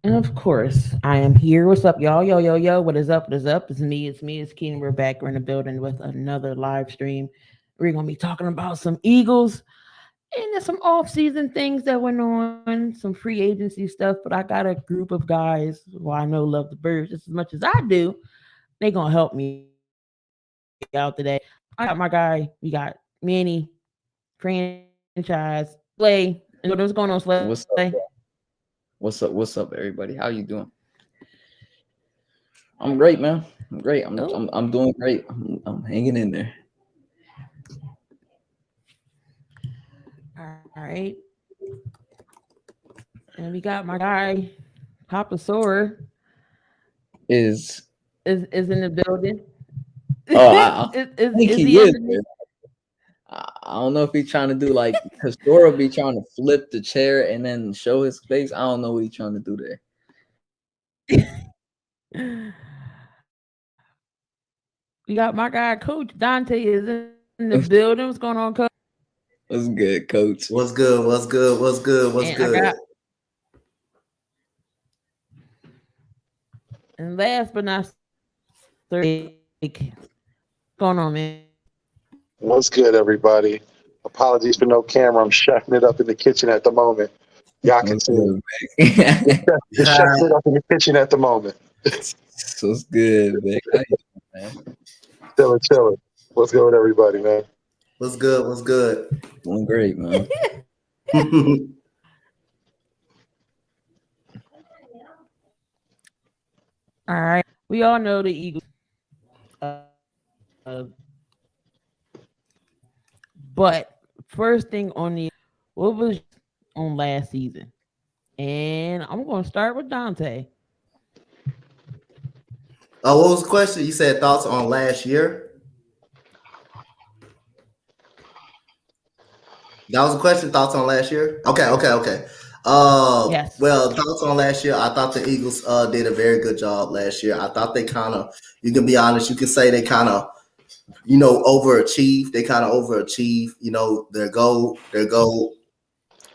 And of course, I am here. What's up, y'all? Yo, yo, yo. What is up? What is up? It's me. It's me. It's Keenan. We're back. We're in the building with another live stream. We're going to be talking about some Eagles and there's some off-season things that went on, some free agency stuff. But I got a group of guys who I know love the birds just as much as I do. They going to help me out today. I got my guy. We got Manny, franchise, Slay. And what's going on, Slay? What's up, bro? What's up, everybody? How you doing? I'm great, man. I'm great. I'm Oh, I'm, I'm doing great. I'm hanging in there. all right. And we got my guy, Papa Sora, Is is in the building. oh, I think Is he he is under there. I don't know if he's trying to do like Castora be trying to flip the chair and then show his face. I don't know what he's trying to do there. We got my guy, Coach Dante, is in the building. What's going on, Coach? What's good, Coach? What's good? What's good? What's good? What's And I got, good? and last but not least, what's going on, man? What's good, everybody? Apologies for no camera. I'm chefing it up in the kitchen at the moment. Y'all can What's see it. good, man? Just chefing it up in the kitchen at the moment. What's good, Vic? How you doing, man? Chilling, chilling. What's good with everybody, man? What's good? What's good? Doing great, man. All right. We all know the Eagles. But first thing on the what was on last season? And I'm going to start with Dante. Oh, what was the question? You said thoughts on last year. That was a question. Thoughts on last year? Okay. Yes. Well, thoughts on last year. I thought the Eagles did a very good job last year. I thought they kind of, you can be honest, you can say they kind of, overachieved. They kind of overachieved. Their goal.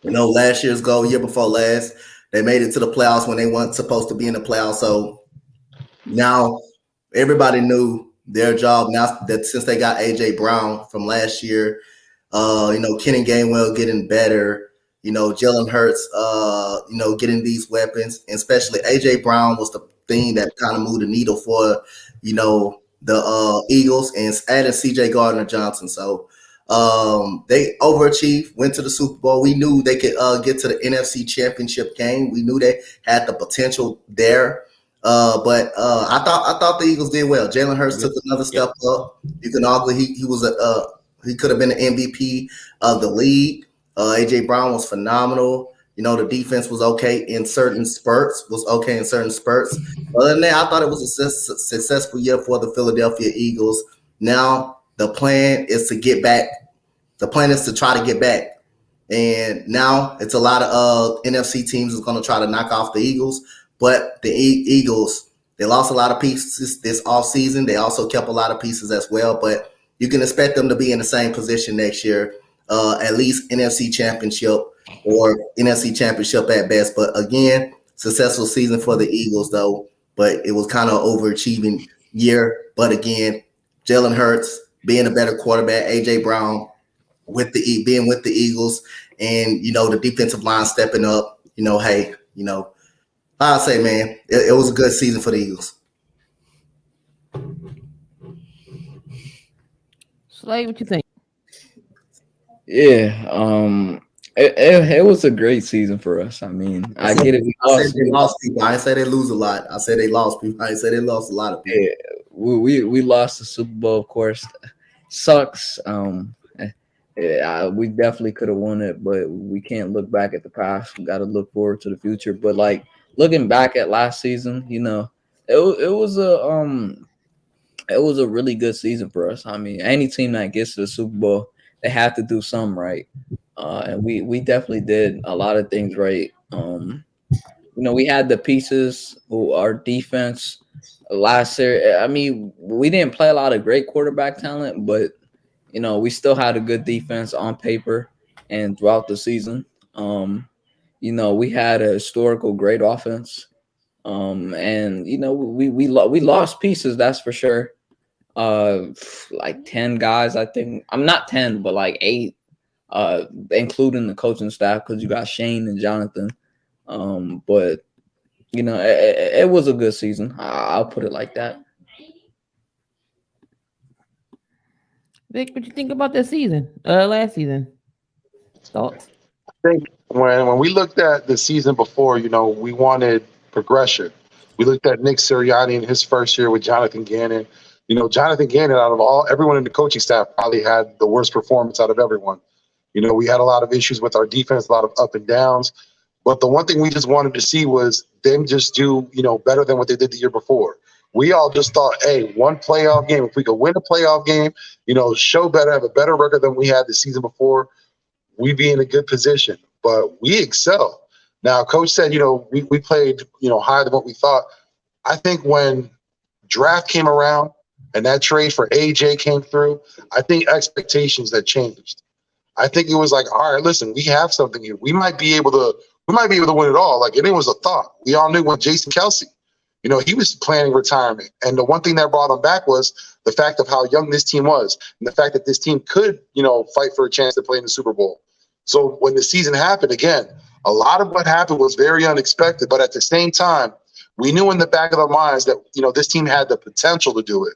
Last year's goal, year before last, they made it to the playoffs when they weren't supposed to be in the playoffs. So now everybody knew their job. Now that since they got AJ Brown from last year, Kenny Gainwell getting better, Jalen Hurts, getting these weapons, and especially AJ Brown was the thing that kind of moved the needle for, the Eagles and adding CJ Gardner Johnson. So they overachieved, went to the Super Bowl. We knew they could get to the NFC Championship game. We knew they had the potential there. But I thought the Eagles did well. Jalen Hurts took another step up. You can argue he could have been an MVP of the league. AJ Brown was phenomenal. The defense was okay in certain spurts. Other than that, I thought it was a successful year for the Philadelphia Eagles. Now the plan is to get back. The plan is to try to get back. And now it's a lot of NFC teams is going to try to knock off the Eagles. But the Eagles, they lost a lot of pieces this offseason. They also kept a lot of pieces as well. But you can expect them to be in the same position next year, at least NFC Championship or NFC Championship at best. But again, successful season for the Eagles, though. But it was kind of overachieving year. But again, Jalen Hurts being a better quarterback, AJ Brown being with the Eagles, and the defensive line stepping up. Hey, I'll say, man, it was a good season for the Eagles. Slay, what you think? Yeah, it was a great season for us. I mean, I get it. We I said lost. they lost people. I didn't say they lose a lot. I said they lost people. I didn't say they lost a lot of people. Yeah, we lost the Super Bowl, of course. Sucks. Yeah, we definitely could have won it, but we can't look back at the past. We got to look forward to the future. But like looking back at last season, it was a really good season for us. I mean, any team that gets to the Super Bowl, they have to do something right, and we definitely did a lot of things right. We had the pieces who our defense last year. I mean, we didn't play a lot of great quarterback talent, but we still had a good defense on paper and throughout the season. We had a historical great offense. And we lost pieces, that's for sure. Like 10 guys, I think. I'm not 10, but like 8, including the coaching staff, because you got Shane and Jonathan. But it was a good season. I'll put it like that. Vic, what you think about this season? Last season. Thoughts? I think when we looked at the season before, we wanted progression. We looked at Nick Sirianni in his first year with Jonathan Gannon. Jonathan Gannon, out of everyone in the coaching staff, probably had the worst performance out of everyone. We had a lot of issues with our defense, a lot of up and downs. But the one thing we just wanted to see was them just do, better than what they did the year before. We all just thought, hey, one playoff game, if we could win a playoff game, show better, have a better record than we had the season before, we'd be in a good position. But we excel. Now, Coach said, we played, higher than what we thought. I think when draft came around and that trade for AJ came through, I think expectations had changed. I think it was like, all right, listen, we have something here. We might be able to win it all. Like, it was a thought. We all knew when Jason Kelsey, he was planning retirement. And the one thing that brought him back was the fact of how young this team was and the fact that this team could, fight for a chance to play in the Super Bowl. So when the season happened, again, a lot of what happened was very unexpected. But at the same time, we knew in the back of our minds that, this team had the potential to do it.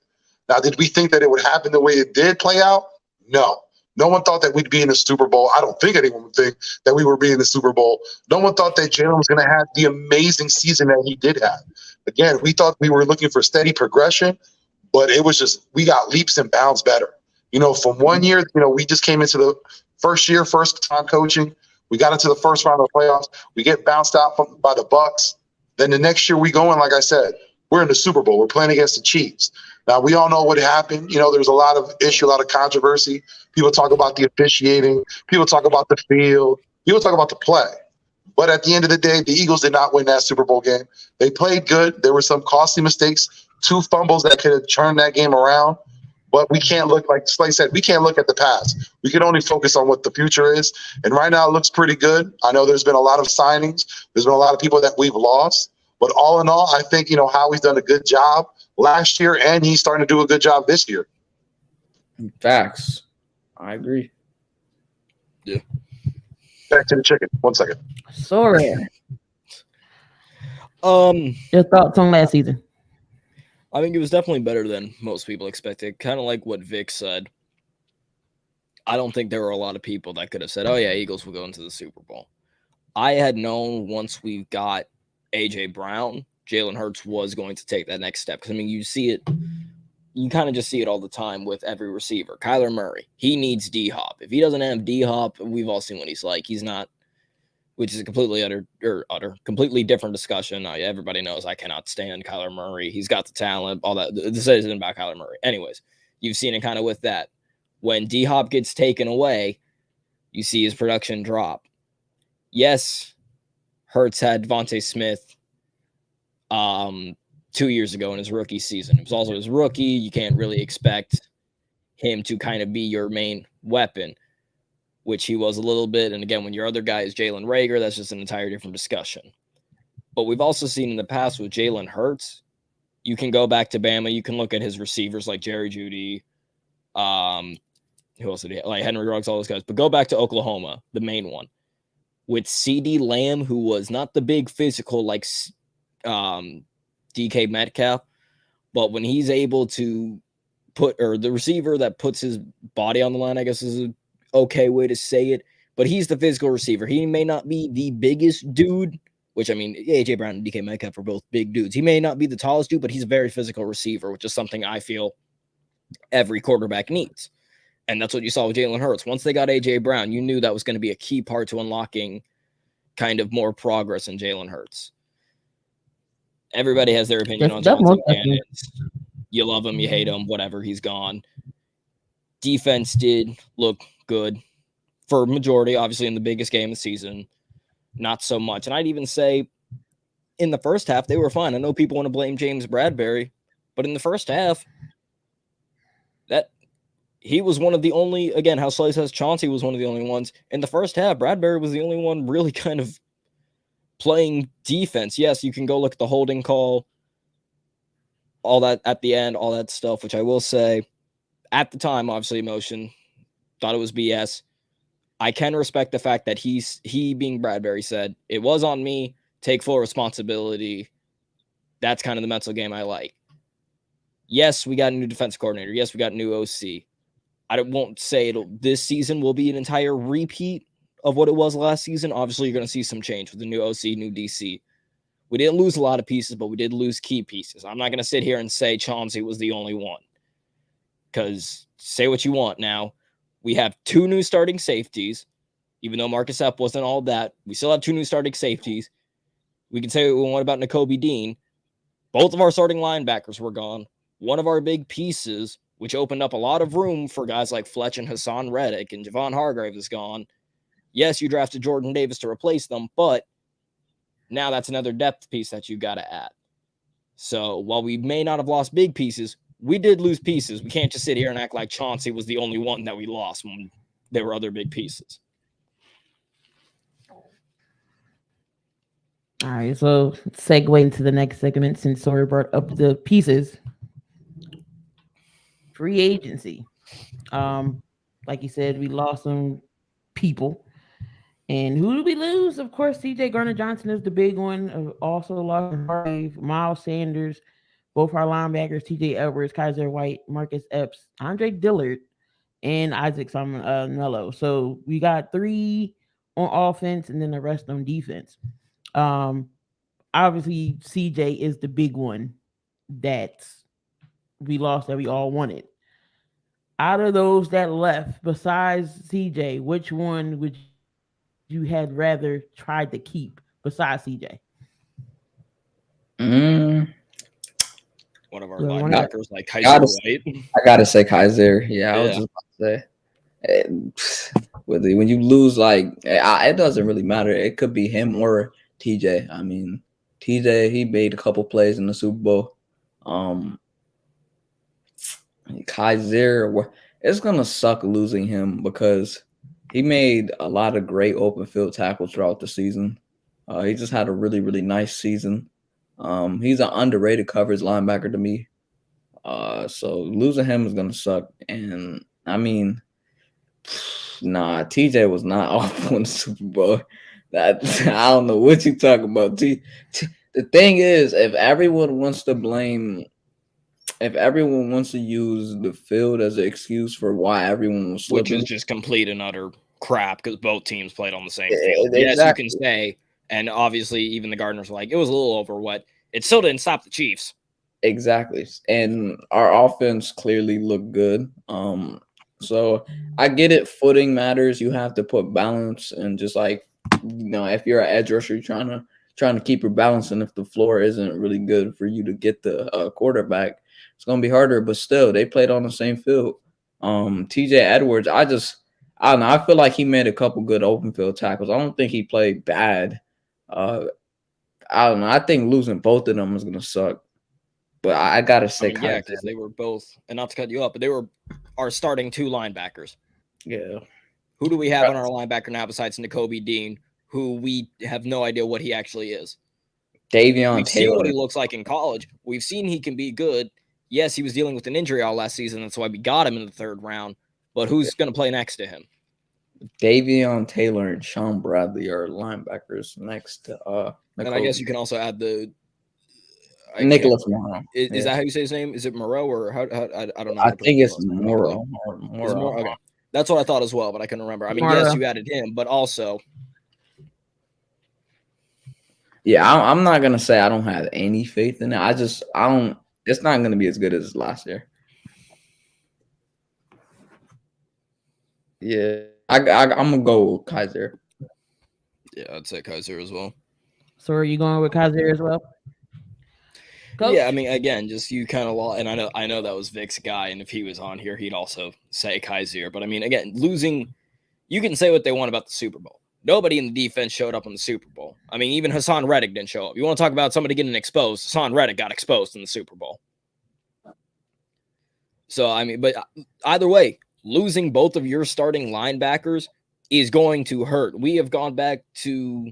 Now, did we think that it would happen the way it did play out? No. No one thought that we'd be in the Super Bowl. I don't think anyone would think that we would be in the Super Bowl. No one thought that Jalen was going to have the amazing season that he did have. Again, we thought we were looking for steady progression, but it was just, we got leaps and bounds better. From one year, we just came into the first time coaching. We got into the first round of the playoffs. We get bounced out by the Bucks. Then the next year we go in, like I said, we're in the Super Bowl. We're playing against the Chiefs. Now, we all know what happened. There's a lot of issue, a lot of controversy. People talk about the officiating. People talk about the field. People talk about the play. But at the end of the day, the Eagles did not win that Super Bowl game. They played good. There were some costly mistakes, 2 fumbles that could have turned that game around. But we can't look, like Slay said, we can't look at the past. We can only focus on what the future is. And right now it looks pretty good. I know there's been a lot of signings. There's been a lot of people that we've lost. But all in all, I think, Howie's done a good job last year, and he's starting to do a good job this year. Facts. I agree. Yeah. Back to the chicken. 1 second. Sorry. Your thoughts on last season? I think it was definitely better than most people expected. Kind of like what Vic said. I don't think there were a lot of people that could have said, oh, yeah, Eagles will go into the Super Bowl. I had known once we got A.J. Brown, Jalen Hurts was going to take that next step. Because, you see it. You kind of just see it all the time with every receiver. Kyler Murray, he needs D-Hop. If he doesn't have D-Hop, we've all seen what he's like. He's not, which is a completely different discussion. Everybody knows I cannot stand Kyler Murray. He's got the talent, all that. This isn't about Kyler Murray. Anyways, you've seen it kind of with that. When D-Hop gets taken away, you see his production drop. Yes, Hurts had Devontae Smith 2 years ago in his rookie season. It was also his rookie. You can't really expect him to kind of be your main weapon, which he was a little bit. And again, when your other guy is Jalen Reagor, that's just an entire different discussion. But we've also seen in the past with Jalen Hurts, you can go back to Bama. You can look at his receivers like Jerry Jeudy. Who else did he have? Like Henry Ruggs, all those guys. But go back to Oklahoma, the main one, with CeeDee Lamb, who was not the big physical like DK Metcalf, but when he's able to the receiver that puts his body on the line, I guess is an okay way to say it, but he's the physical receiver. He may not be the biggest dude, which AJ Brown and DK Metcalf are both big dudes. He may not be the tallest dude, but he's a very physical receiver, which is something I feel every quarterback needs. And that's what you saw with Jalen Hurts. Once they got AJ Brown, you knew that was going to be a key part to unlocking kind of more progress in Jalen Hurts. Everybody has their opinion on Jonathan Gannon. You love him, you hate him, whatever, he's gone. Defense did look good for majority, obviously in the biggest game of the season. Not so much. And I'd even say in the first half, they were fine. I know people want to blame James Bradbury, but in the first half, that he was one of the only, again, how Slay says Chauncey was one of the only ones. In the first half, Bradbury was the only one really kind of playing defense. Yes, you can go look at the holding call, all that at the end, all that stuff, which I will say at the time, obviously emotion, thought it was BS. I can respect the fact that he being Bradbury said, it was on me, take full responsibility. That's kind of the mental game I like. Yes, we got a new defense coordinator. Yes, we got a new OC. I won't say this season will be an entire repeat of what it was last season. Obviously, you're going to see some change with the new OC, new DC. We didn't lose a lot of pieces, but we did lose key pieces. I'm not going to sit here and say Chauncey was the only one, because say what you want now. We have 2 new starting safeties. Even though Marcus Epps wasn't all that, we still have 2 new starting safeties. We can say what we want about Nakobe Dean. Both of our starting linebackers were gone. One of our big pieces, which opened up a lot of room for guys like Fletch and Hassan Reddick, and Javon Hargrave is gone. Yes, you drafted Jordan Davis to replace them, but now that's another depth piece that you got to add. So while we may not have lost big pieces, we did lose pieces. We can't just sit here and act like Chauncey was the only one that we lost when there were other big pieces. All right, so segue into the next segment since Sawyer brought up the pieces. Free agency. Like you said, we lost some people. And who did we lose? Of course, CJ Gardner-Johnson is the big one. Also lost Hargrave, Miles Sanders, both our linebackers, TJ Edwards, Kaiser White, Marcus Epps, Andre Dillard, and Isaac Samanello. So we got 3 on offense and then the rest on defense. Obviously, CJ is the big one that we lost that we all wanted. Out of those that left, besides CJ, which one would you had rather tried to keep besides CJ? One of our Yeah, linebackers, like Kaiser White. I gotta say Kaiser. Yeah, I was just about to say. When you lose, like, it doesn't really matter. It could be him or TJ. I mean, TJ, he made a couple plays in the Super Bowl. Kaiser, it's gonna suck losing him because he made a lot of great open field tackles throughout the season. He just had a really, really nice season. He's an underrated coverage linebacker to me. So losing him is gonna suck. And I mean, nah, TJ was not awful in the Super Bowl. That I don't know what you talking about. The thing is, if everyone wants to use the field as an excuse for why everyone was slipping, which is just complete and utter crap because both teams played on the same field. Exactly. Yes, you can say, and obviously even the Gardeners were like, it was a little over what. It still didn't stop the Chiefs. Exactly. And our offense clearly looked good. So I get it. Footing matters. You have to put balance, and just like, if you're an edge rusher, you're trying to keep your balance, and if the floor isn't really good for you to get the quarterback, it's gonna be harder. But still, they played on the same field. TJ Edwards, I don't know. I feel like he made a couple good open field tackles. I don't think he played bad. I don't know. I think losing both of them is gonna suck. But I gotta say, yeah, because they were both, and not to cut you up, but they were our starting 2 linebackers. Yeah. Who do we have on our linebacker now besides Nakobe Dean, who we have no idea what he actually is? Davion We've Taylor. seen what he looks like in college. We've seen he can be good. Yes, he was dealing with an injury all last season. That's why we got him in the 3rd round. But who's going to play next to him? Davion Taylor and Sean Bradley are linebackers next to and I guess you can also add the Nicholas Morrow. Is that how you say his name? Is it Moreau or how I don't know. I think it's Morrow. Okay. That's what I thought as well, but I couldn't remember. I mean, yes, you added him, but also. Yeah, I'm not gonna say I don't have any faith in it. I don't. It's not gonna be as good as last year. Yeah, I'm gonna go with Kaiser. Yeah, I'd say Kaiser as well. So are you going with Kaiser as well? Coach? Yeah, I mean, again, just you kind of lost, and I know that was Vic's guy, and if he was on here, he'd also say Kaiser. But I mean, again, losing, you can say what they want about the Super Bowl. Nobody in the defense showed up in the Super Bowl. I mean, even Hassan Reddick didn't show up. You want to talk about somebody getting exposed? Hassan Reddick got exposed in the Super Bowl. So, I mean, but either way, losing both of your starting linebackers is going to hurt. We have gone back to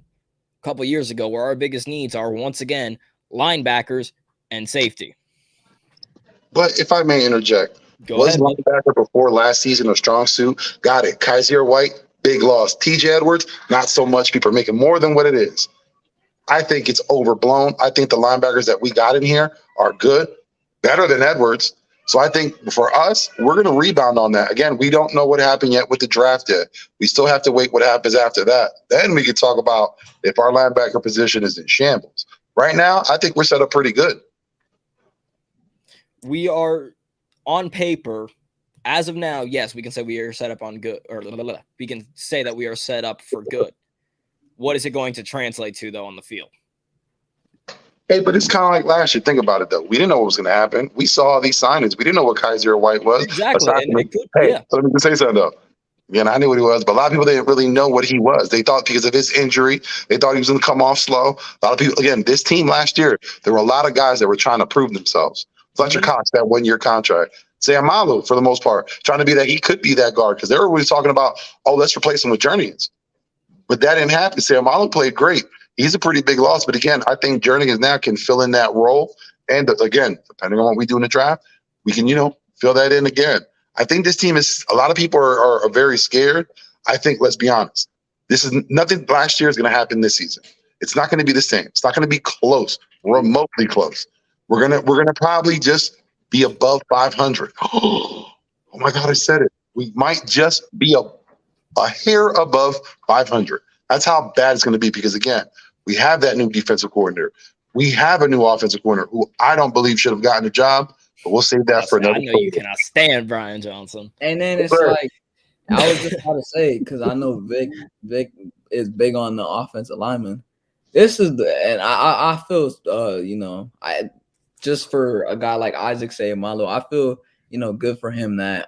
couple years ago, where our biggest needs are once again linebackers and safety. But if I may interject, Go was ahead. linebacker before last season a strong suit? Got it. Kaiser White, big loss. TJ Edwards, not so much. People are making more than what it is. I think it's overblown. I think the linebackers that we got in here are good, better than Edwards. So I think for us, we're going to rebound on that. Again, we don't know what happened yet with the draft yet. We still have to wait what happens after that. Then we can talk about if our linebacker position is in shambles. Right now, I think we're set up pretty good. We are on paper, as of now, yes, we can say we are set up on good, or we can say that we are set up for good. What is it going to translate to, though, on the field? Hey, but it's kind of like last year. Think about it, though. We didn't know what was going to happen. We saw all these signings. We didn't know what Kaiser White was. Exactly. And it could, hey, yeah. so let me just say something, though. Again, I knew what he was, but a lot of people didn't really know what he was. They thought because of his injury, they thought he was going to come off slow. A lot of people, again, this team last year, there were a lot of guys that were trying to prove themselves. Fletcher Cox, that 1-year contract. Sam Malu, for the most part, trying to be that he could be that guard because they were always talking about, oh, let's replace him with Jernigan's. But that didn't happen. Sam Malu played great. He's a pretty big loss. But again, I think Jernigan now can fill in that role. And again, depending on what we do in the draft, we can, fill that in again. I think this team is, a lot of people are very scared. I think, let's be honest, this is nothing last year is going to happen this season. It's not going to be the same. It's not going to be close, remotely close. We're gonna probably just be above 500. Oh my God, I said it. We might just be a hair above 500. That's how bad it's going to be because, again, we have that new defensive coordinator. We have a new offensive coordinator who I don't believe should have gotten a job, but we'll save that for another. I know you cannot stand Brian Johnson. And then it's like, I was just about to say, because I know Vic is big on the offensive lineman. This is and I feel, just for a guy like Isaac Seumalo, I feel, good for him that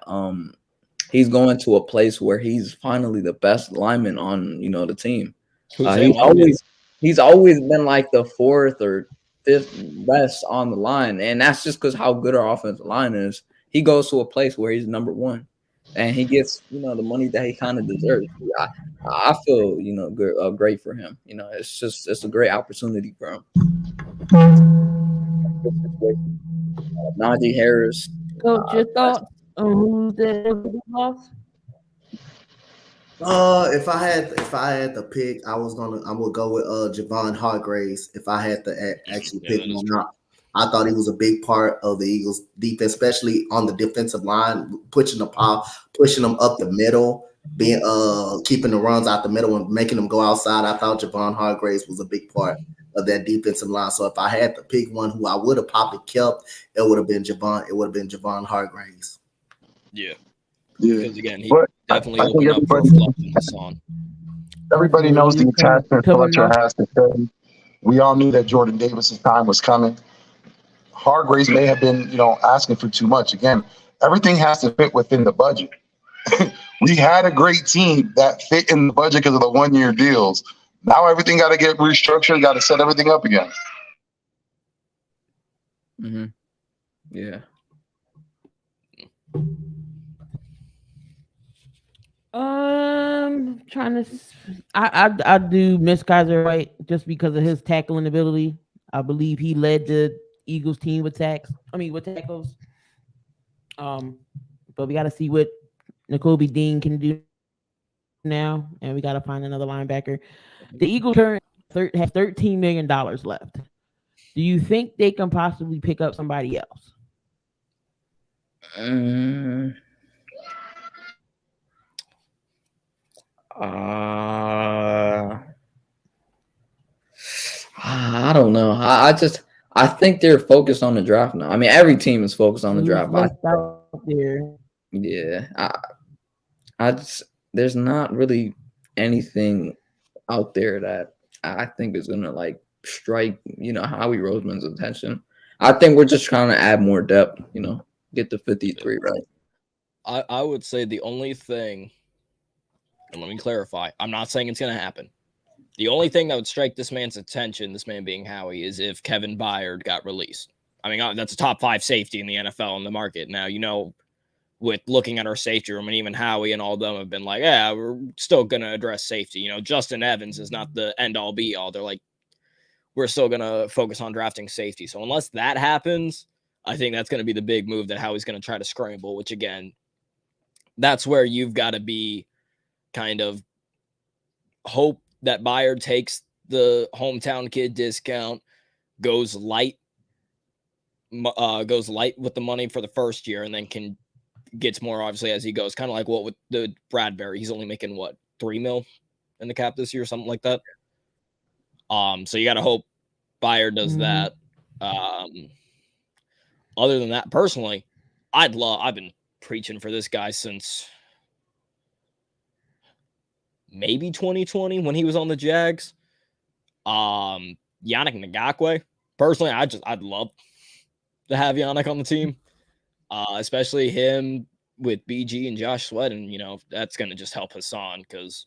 he's going to a place where he's finally the best lineman on, the team. He's always been like the 4th or 5th best on the line, and that's just because how good our offensive line is. He goes to a place where he's number 1, and he gets, the money that he kind of deserves. I feel, good, great for him. It's a great opportunity for him. Najee Harris. Coach, your thoughts on who's the loss? If I had to pick, I would go with Javon Hargraves. If I had to actually pick one out, I thought he was a big part of the Eagles' defense, especially on the defensive line, pushing them up the middle, being keeping the runs out the middle and making them go outside. I thought Javon Hargraves was a big part of that defensive line. So if I had to pick one who I would have probably kept, it would have been Javon. It would have been Javon Hargraves. Yeah. Yeah. Because again, he But definitely I think opened up for Fluff and Hassan. everybody knows the attachment Fletcher has to say. We all knew that Jordan Davis's time was coming. Hargraves may have been, asking for too much. Again, everything has to fit within the budget. We had a great team that fit in the budget because of the 1-year deals. Now everything got to get restructured, got to set everything up again. Mm-hmm. Yeah. I do miss Kaiser White just because of his tackling ability. I believe he led the Eagles team with tackles. But we got to see what Nakobe Dean can do now, and we got to find another linebacker. The Eagles have $13 million left. Do you think they can possibly pick up somebody else? I don't know. I think they're focused on the draft now. I mean, every team is focused on the draft. Out there. Yeah, there's not really anything out there that I think is gonna strike Howie Roseman's attention. I think we're just trying to add more depth. Get the 53 right. I would say the only thing, and let me clarify, I'm not saying it's gonna happen. The only thing that would strike this man's attention, this man being Howie, is if Kevin Byard got released. I mean, that's a top 5 safety in the NFL in the market. Now, with looking at our safety room, and even Howie and all of them have been like, yeah, we're still going to address safety. You know, Justin Evans is not the end all be all. They're like, we're still going to focus on drafting safety. So unless that happens, I think that's going to be the big move that Howie's going to try to scramble, which again, that's where you've got to be kind of hope that Bayard takes the hometown kid discount, goes light with the money for the first year, and then gets more obviously as he goes. Kind of like what with the Bradbury, he's only making what, $3 million in the cap this year, something like that. So you got to hope Bayard does that. Other than that, personally, I've been preaching for this guy since maybe 2020 when he was on the Jags. Yannick Ngakoue. Personally, I'd love to have Yannick on the team, especially him with BG and Josh Sweat, and you know that's going to just help Hassan because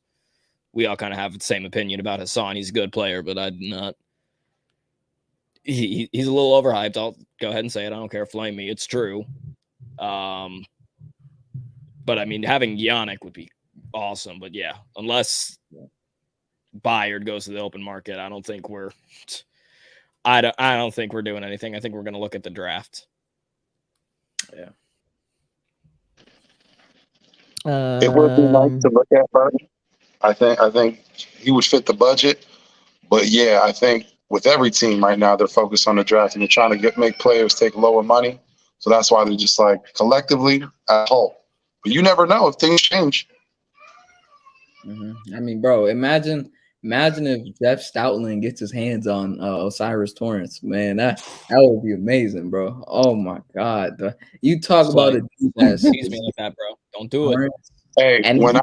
we all kind of have the same opinion about Hassan. He's a good player, but I'd not. He's a little overhyped. I'll go ahead and say it. I don't care. Flame me. It's true. But I mean, having Yannick would be awesome. But yeah, unless Bayard goes to the open market, I don't think we're doing anything. I think we're going to look at the draft. Yeah. It would be nice to look at Bernie. I think he would fit the budget. But yeah, I think with every team right now, they're focused on the draft and they're trying to make players take lower money. So that's why they're just like collectively at whole. But you never know if things change. I mean, bro, imagine if Jeff Stoutland gets his hands on Osiris Torrance, man. That would be amazing, bro. Oh my God, you talk about it. Excuse me like that, bro. Don't do it. Hey, and when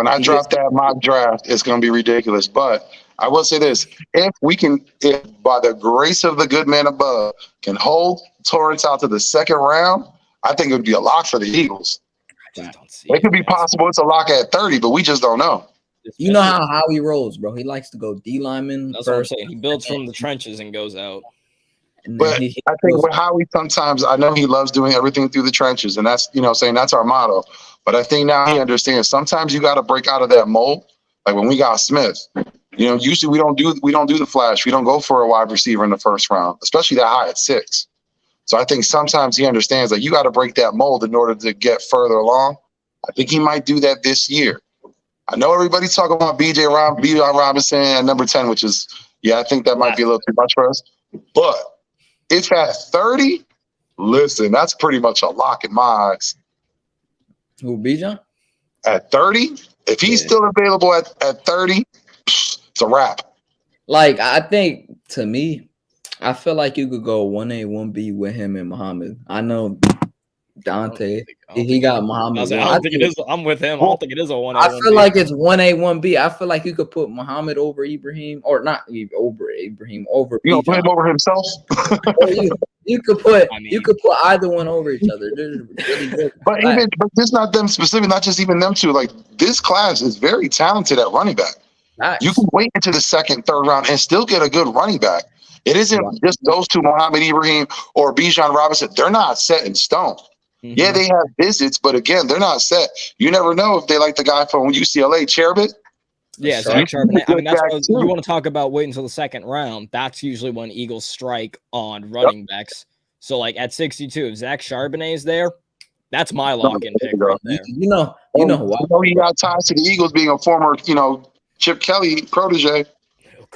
I drop that mock draft, it's going to be ridiculous. But I will say this: if by the grace of the good man above, can hold Torrance out to the second round, I think it would be a lock for the Eagles. It could be possible it's a lock at 30, but we just don't know. You know how he rolls, bro. He likes to go D lineman. That's what I'm saying. He builds from the trenches and goes out. But I think with Howie, sometimes I know he loves doing everything through the trenches, and that's saying that's our motto. But I think now he understands sometimes you got to break out of that mold. Like when we got Smith, usually we don't do the flash. We don't go for a wide receiver in the first round, especially that high at 6. So I think sometimes he understands that you got to break that mold in order to get further along. I think he might do that this year. I know everybody's talking about B.J. Robinson at number 10, which is, I think that might be a little too much for us. But if at 30, listen, that's pretty much a lock in my eyes. Who, B.J.? At 30, if he's still available at 30, it's a wrap. Like, I think, to me, I feel like you could go 1A, 1B with him and Muhammad. I know Dante, he got Muhammad. I don't think it is. I'm with him. I don't think it is a 1A. I feel like it's 1A, 1B. I feel like you could put Muhammad over Ibrahim, or not over Ibrahim, over. You gonna put him over himself? you could put either one over each other. They're really good. But it's not them specific, not just even them two. Like this class is very talented at running back. Nice. You can wait into the second, third round and still get a good running back. It isn't just those two, Muhammad Ibrahim or Bijan Robinson. They're not set in stone. Mm-hmm. Yeah, they have visits, but again, they're not set. You never know if they like the guy from UCLA, Charbonnet. Yeah, Zach Charbonnet. I mean, that's what you want to talk about waiting until the second round. That's usually when Eagles strike on running backs. So, like at 62, if Zach Charbonnet is there, that's my lock-in pick right there. You know why? He got ties to the Eagles being a former, Chip Kelly protege.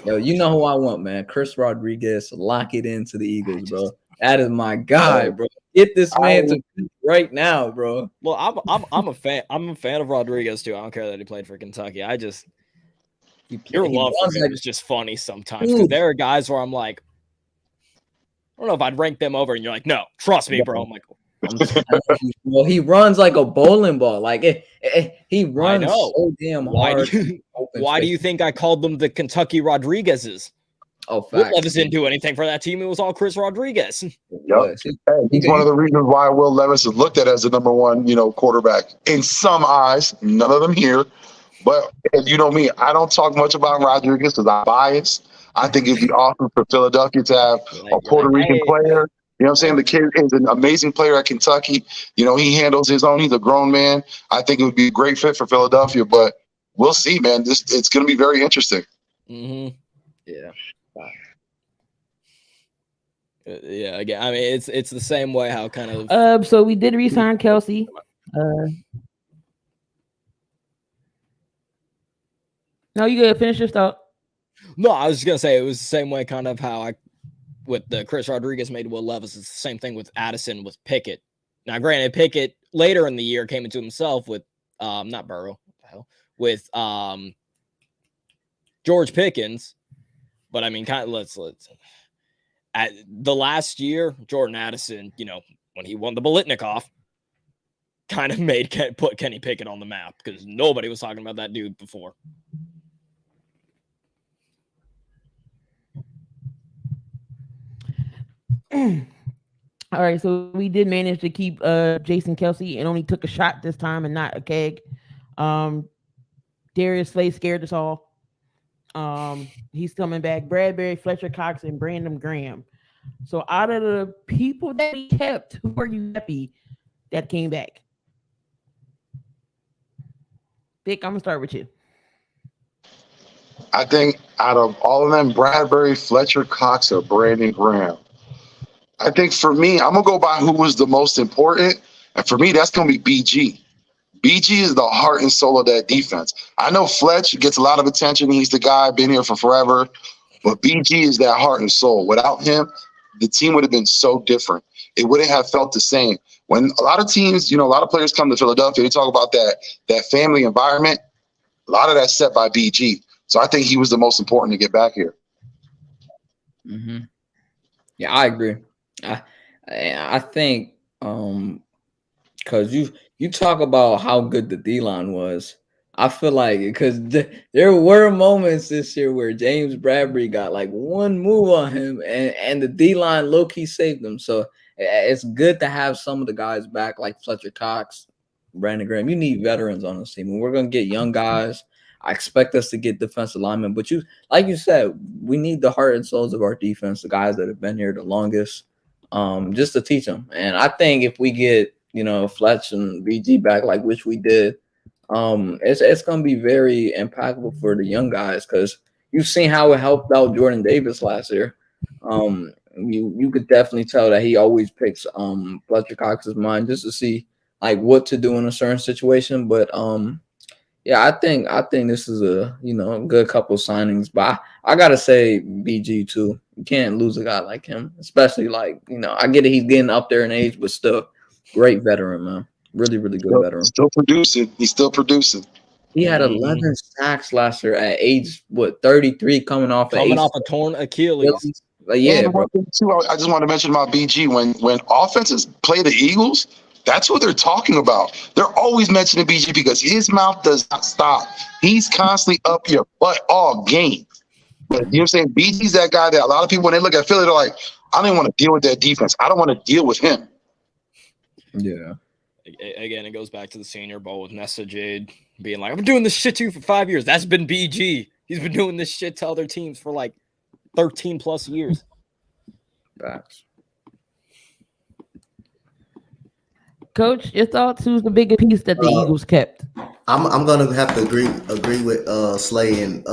Yo, you know who I want, man? Chris Rodriguez, lock it into the Eagles, bro. That is my guy, bro. Get this man to right now, bro. Well, I'm a fan. I'm a fan of Rodriguez too. I don't care that he played for Kentucky. Your love for him is just funny sometimes because there are guys where I'm like, I don't know if I'd rank them over, and you're like, no, trust me, bro. I'm like, well, he runs like a bowling ball. Like he runs so damn hard. Why do you think I called them the Kentucky Rodriguezes? Oh, facts. Will Levis didn't do anything for that team. It was all Chris Rodriguez. Yep. He's one of the reasons why Will Levis is looked at as the number one, quarterback in some eyes. None of them here. But you know me, I don't talk much about Rodriguez because I'm biased. I think it'd be awesome for Philadelphia to have a Puerto Rican player You know what I'm saying? The kid is an amazing player at Kentucky. You know, he handles his own. He's a grown man. I think it would be a great fit for Philadelphia, but we'll see, man. It's going to be very interesting. Mm-hmm. Yeah. Yeah, again, I mean, it's the same way how kind of So we did re-sign Kelsey. No, you gotta finish your thought. No, I was just gonna say it was the same way kind of how with the Chris Rodriguez made Will Levis. It's the same thing with Addison with Pickett. Now, granted, Pickett later in the year came into himself with not Burrow, what the hell, with George Pickens, but I mean, kind of let's at the last year, Jordan Addison, you know, when he won the Bolitnikoff, kind of put Kenny Pickett on the map because nobody was talking about that dude before. All right, so we did manage to keep Jason Kelsey and only took a shot this time and not a keg. Darius Slay scared us all. He's coming back. Bradbury, Fletcher Cox, and Brandon Graham. So out of the people that we kept, who are you happy that came back? Vic, I'm gonna start with you. I think out of all of them, Bradbury, Fletcher Cox, or Brandon Graham. I think for me, I'm going to go by who was the most important. And for me, that's going to be BG. BG is the heart and soul of that defense. I know Fletch gets a lot of attention. He's the guy, been here for forever. But BG is that heart and soul. Without him, the team would have been so different. It wouldn't have felt the same. When a lot of teams, you know, a lot of players come to Philadelphia, they talk about that family environment. A lot of that's set by BG. So I think he was the most important to get back here. Mm-hmm. Yeah, I agree. I think because you talk about how good the D-line was. I feel like because there were moments this year where James Bradbury got like one move on him and the D-line low-key saved him. So it's good to have some of the guys back like Fletcher Cox, Brandon Graham. You need veterans on this team. And we're going to get young guys. I expect us to get defensive linemen. But like you said, we need the heart and souls of our defense, the guys that have been here the longest, just to teach them. And I think if we get, you know, Fletch and BG back, like which we did, it's going to be very impactful for the young guys because you've seen how it helped out Jordan Davis last year. You could definitely tell that he always picks Fletcher Cox's mind just to see like what to do in a certain situation. But yeah, I think this is a good couple signings, but I gotta say BG too. You can't lose a guy like him, especially like I get it, he's getting up there in age, but still great veteran, man. Really, really good veteran. Still producing. He's still producing. He had 11 sacks last year at age 33, coming off a torn Achilles. Yeah, bro. Too, I just want to mention about BG when offenses play the Eagles. That's what they're talking about. They're always mentioning BG because his mouth does not stop. He's constantly up your butt all game. But you know what I'm saying? BG's that guy that a lot of people, when they look at Philly, they're like, I don't even want to deal with that defense. I don't want to deal with him. Yeah. Again, it goes back to the Senior Bowl with Nessa Jade being like, I've been doing this shit to you for 5 years. That's been BG. He's been doing this shit to other teams for like 13 plus years. Facts. Coach, your thoughts? Who's the bigger piece that the Eagles kept? I'm gonna have to agree with Slay and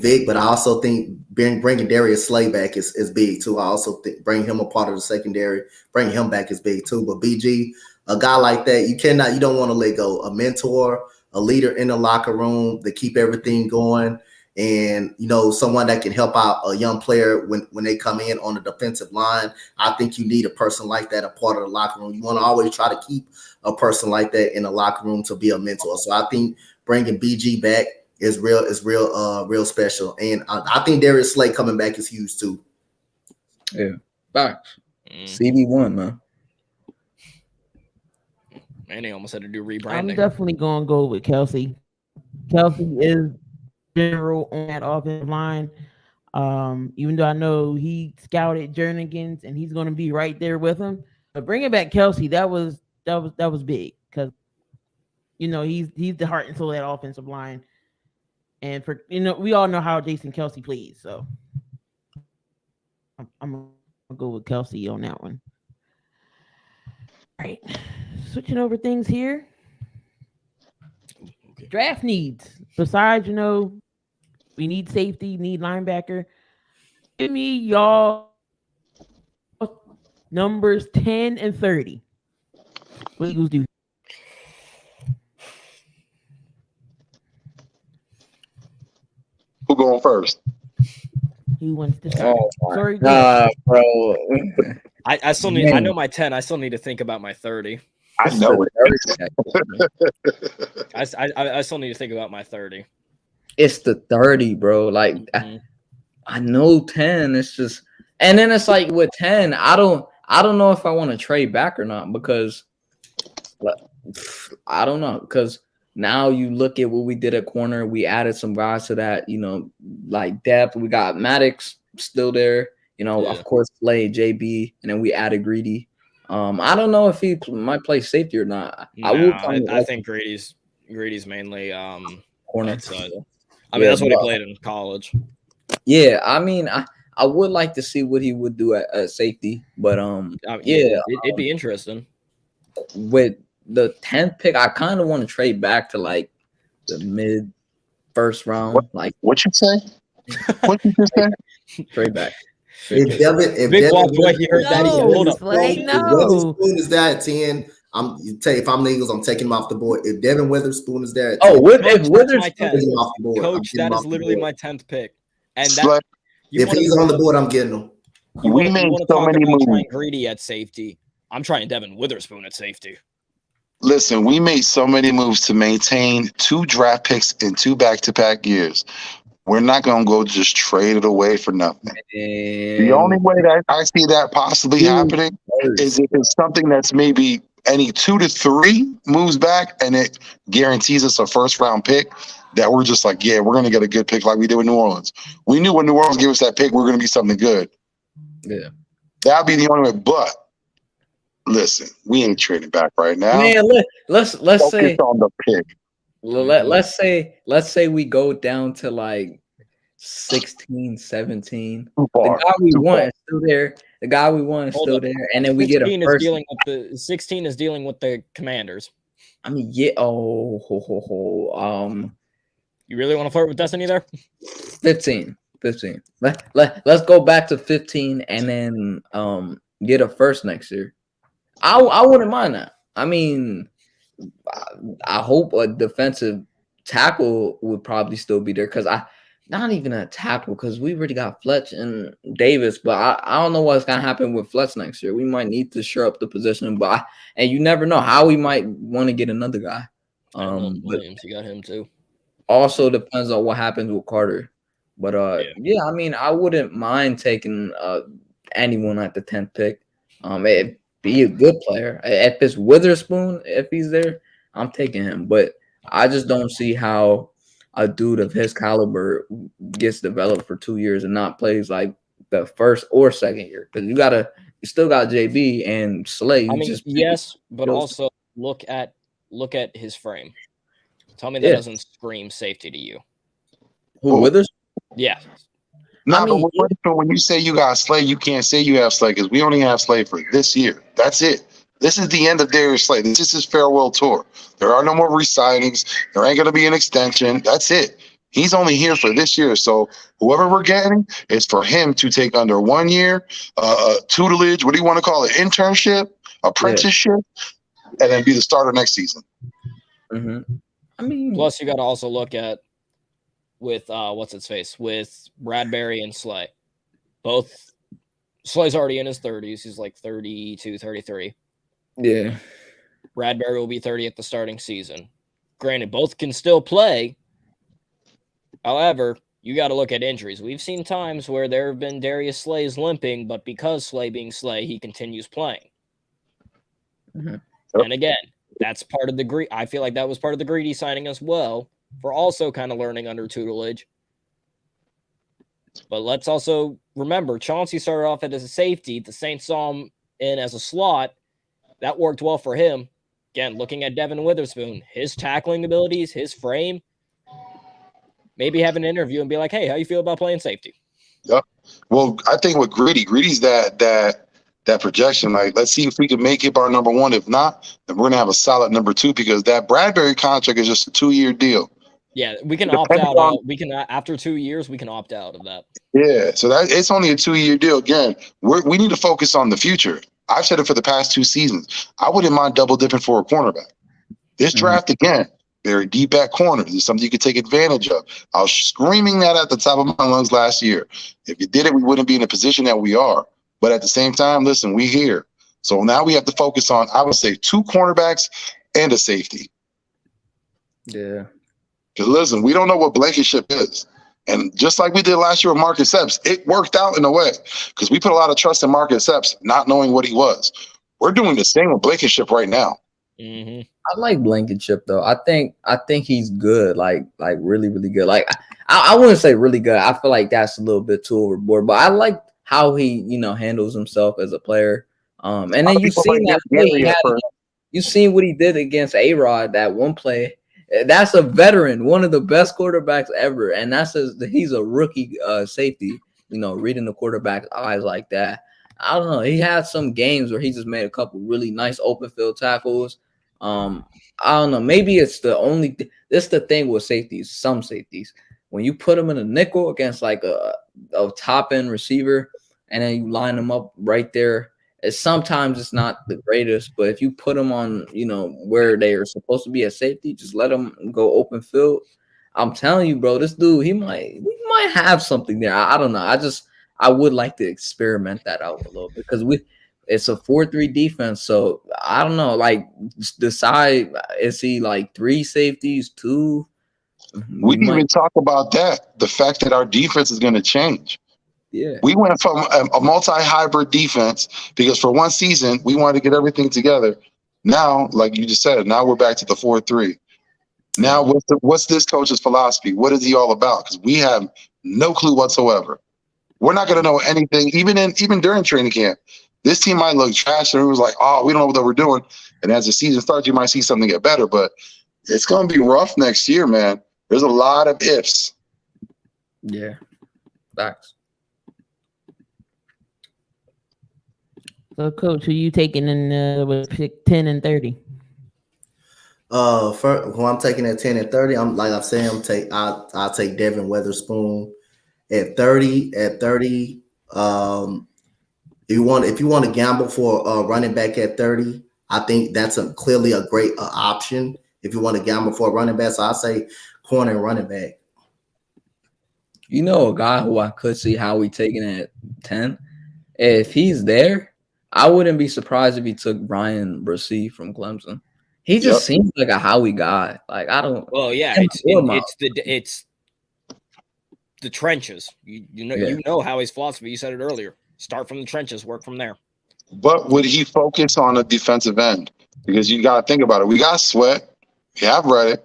Vic, but I also think bringing Darius Slay back is big too. I also think bringing him a part of the secondary, bringing him back is big too. But BG, a guy like that, you don't want to let go. A mentor, a leader in the locker room to keep everything going. And, someone that can help out a young player when they come in on the defensive line. I think you need a person like that, a part of the locker room. You want to always try to keep a person like that in the locker room to be a mentor. So I think bringing BG back is real special. And I think Darius Slay coming back is huge too. Yeah. Facts. CB1, man. Man, he almost had to do rebranding. I'm definitely going to go with Kelsey. Kelsey is general on that offensive line. Even though I know he scouted Jernigan's and he's going to be right there with him, but bringing back Kelsey, that was big because he's the heart and soul of that offensive line, and for we all know how Jason Kelsey plays. So I'm I'll go with Kelsey on that one. All right. Switching over things here. Draft needs. Besides, we need safety, need linebacker. Give me y'all numbers 10 and 30. What Eagles do? Who going first? Who wants to start? Oh Sorry, bro. I still need. I know my 10. I still need to think about my 30. I know it. I still need to think about my 30. It's the 30, bro. Like I know 10. It's just, and then it's like with 10, I don't know if I want to trade back or not because I don't know, because now you look at what we did at corner. We added some guys to that, like depth. We got Maddox still there, of course, Slade, JB, and then we added Greedy. I don't know if he might play safety or not. I think Greedy's mainly corner. That's what he played in college. Yeah, I mean, I would like to see what he would do at safety, but it'd be interesting. With the 10th pick, I kind of want to trade back to like the mid first round. What you say? What you just say? Trade back. If Devin Witherspoon is there at 10, if I'm the Eagles, I'm taking him off the board. If Devin Witherspoon is there at 10, if Witherspoon is off the board, Coach, that is literally my 10th pick. And if he's on the board, I'm getting him. We made so many moves. Trying Greedy at safety. I'm trying Devin Witherspoon at safety. Listen, we made so many moves to maintain 2 draft picks in 2 back-to-back years. We're not going to go just trade it away for nothing. The only way that I see that possibly happening is if it's something that's maybe any 2 to 3 moves back and it guarantees us a first-round pick, that we're just like, yeah, we're going to get a good pick like we did with New Orleans. We knew when New Orleans gave us that pick, we were going to be something good. Yeah. That would be the only way. But listen, we ain't trading back right now. Man, let's say on the pick. Let's say we go down to like 16, 17. The guy we want is still there. And then we get a first. 16 is dealing with the Commanders. I mean, yeah. You really want to flirt with Destiny there? 15. Let's go back to 15 and then get a first next year. I wouldn't mind that. I mean, I hope a defensive tackle would probably still be there because not even a tackle because we already got Fletch and Davis, but I don't know what's gonna happen with Fletch next year. We might need to shore up the position, and you never know how we might want to get another guy. Williams, you got him too. Also depends on what happens with Carter, but yeah, I mean, I wouldn't mind taking anyone at the 10th pick. It'd be a good player. If it's Witherspoon, if he's there, I'm taking him. But I just don't see how a dude of his caliber gets developed for 2 years and not plays like the first or second year. Because you still got JB and Slade. I mean, yes, but also look at his frame. Tell me that doesn't scream safety to you. Who, Withers? Yeah. But when you say you got Slade, you can't say you have Slade because we only have Slade for this year. That's it. This is the end of Darius Slade. This is his farewell tour. There are no more re-signings. There ain't going to be an extension. That's it. He's only here for this year. So whoever we're getting is for him to take under 1 year, tutelage, what do you want to call it, internship, apprenticeship, and then be the starter next season. Mm-hmm. I mean, plus you got to also look at with with Bradbury and Slay. Both Slay's already in his 30s. He's like 32, 33. Yeah. Bradbury will be 30 at the starting season. Granted, both can still play. However, you got to look at injuries. We've seen times where there have been Darius Slay's limping, but because Slay being Slay, he continues playing. Mm-hmm. And again, that's part of the I feel like that was part of the Greedy signing as well, for also kind of learning under tutelage. But let's also remember, Chauncey started off as a safety. The Saints saw him in as a slot. That worked well for him. Again, looking at Devin Witherspoon, his tackling abilities, his frame, maybe have an interview and be like, hey, how you feel about playing safety? Yep. Well, I think with Greedy's that projection. Like, let's see if we can make it our number one. If not, then we're gonna have a solid number two because that Bradbury contract is just a 2-year deal. Yeah, we can opt Depending out. on- We can after 2 years, we can opt out of that. Yeah, so that it's only a 2-year deal. Again, we need to focus on the future. I've said it for the past 2 seasons. I wouldn't mind double dipping for a cornerback. This draft again, very deep at corners is something you could take advantage of. I was screaming that at the top of my lungs last year. If you did it, we wouldn't be in the position that we are. But at the same time, listen, we here. So now we have to focus on, I would say, 2 cornerbacks and a safety. Yeah. Because listen, we don't know what Blankenship is. And just like we did last year with Marcus Epps, it worked out in a way because we put a lot of trust in Marcus Epps, not knowing what he was. We're doing the same with Blankenship right now. Mm-hmm. I like Blankenship though. I think he's good, like really, really good. Like I wouldn't say really good. I feel like that's a little bit too overboard, but I like how he, handles himself as a player. And then you've seen that play. You've seen what he did against A-Rod, that one play. That's a veteran, one of the best quarterbacks ever, and he's a rookie safety. Reading the quarterback's eyes like that. I don't know. He had some games where he just made a couple really nice open field tackles. I don't know. Maybe it's the thing with safeties. Some safeties, when you put them in a nickel against like a top end receiver, and then you line them up right there, sometimes it's not the greatest. But if you put them on, where they are supposed to be a safety, just let them go open field. I'm telling you, bro, this dude, we might have something there. I don't know. I would like to experiment that out a little bit because it's a 4-3 defense. So I don't know, like decide, is he like 3 safeties, 2? We didn't even talk about that. The fact that our defense is going to change. Yeah. We went from a multi-hybrid defense because for one season, we wanted to get everything together. Now, like you just said, now we're back to the 4-3. Now, what's this coach's philosophy? What is he all about? Because we have no clue whatsoever. We're not going to know anything, even during training camp. This team might look trash, and it was like, oh, we don't know what we're doing. And as the season starts, you might see something get better. But it's going to be rough next year, man. There's a lot of ifs. Yeah, facts. So, Coach, who you taking in with pick 10 and 30? Who I'm taking at 10 and 30, I'll take Devin Weatherspoon at 30. At 30, if you want to gamble for a running back at 30, I think that's clearly a great option. If you want to gamble for a running back, so I say corner and running back. A guy who I could see how we taking it at 10. If he's there, I wouldn't be surprised if he took Brian Brissy from Clemson. He just seems like a Howie guy. Like I don't. Well, yeah, it's the trenches. You know Howie's philosophy. You said it earlier. Start from the trenches, work from there. But would he focus on a defensive end? Because you got to think about it. We got Sweat. We have Reddick.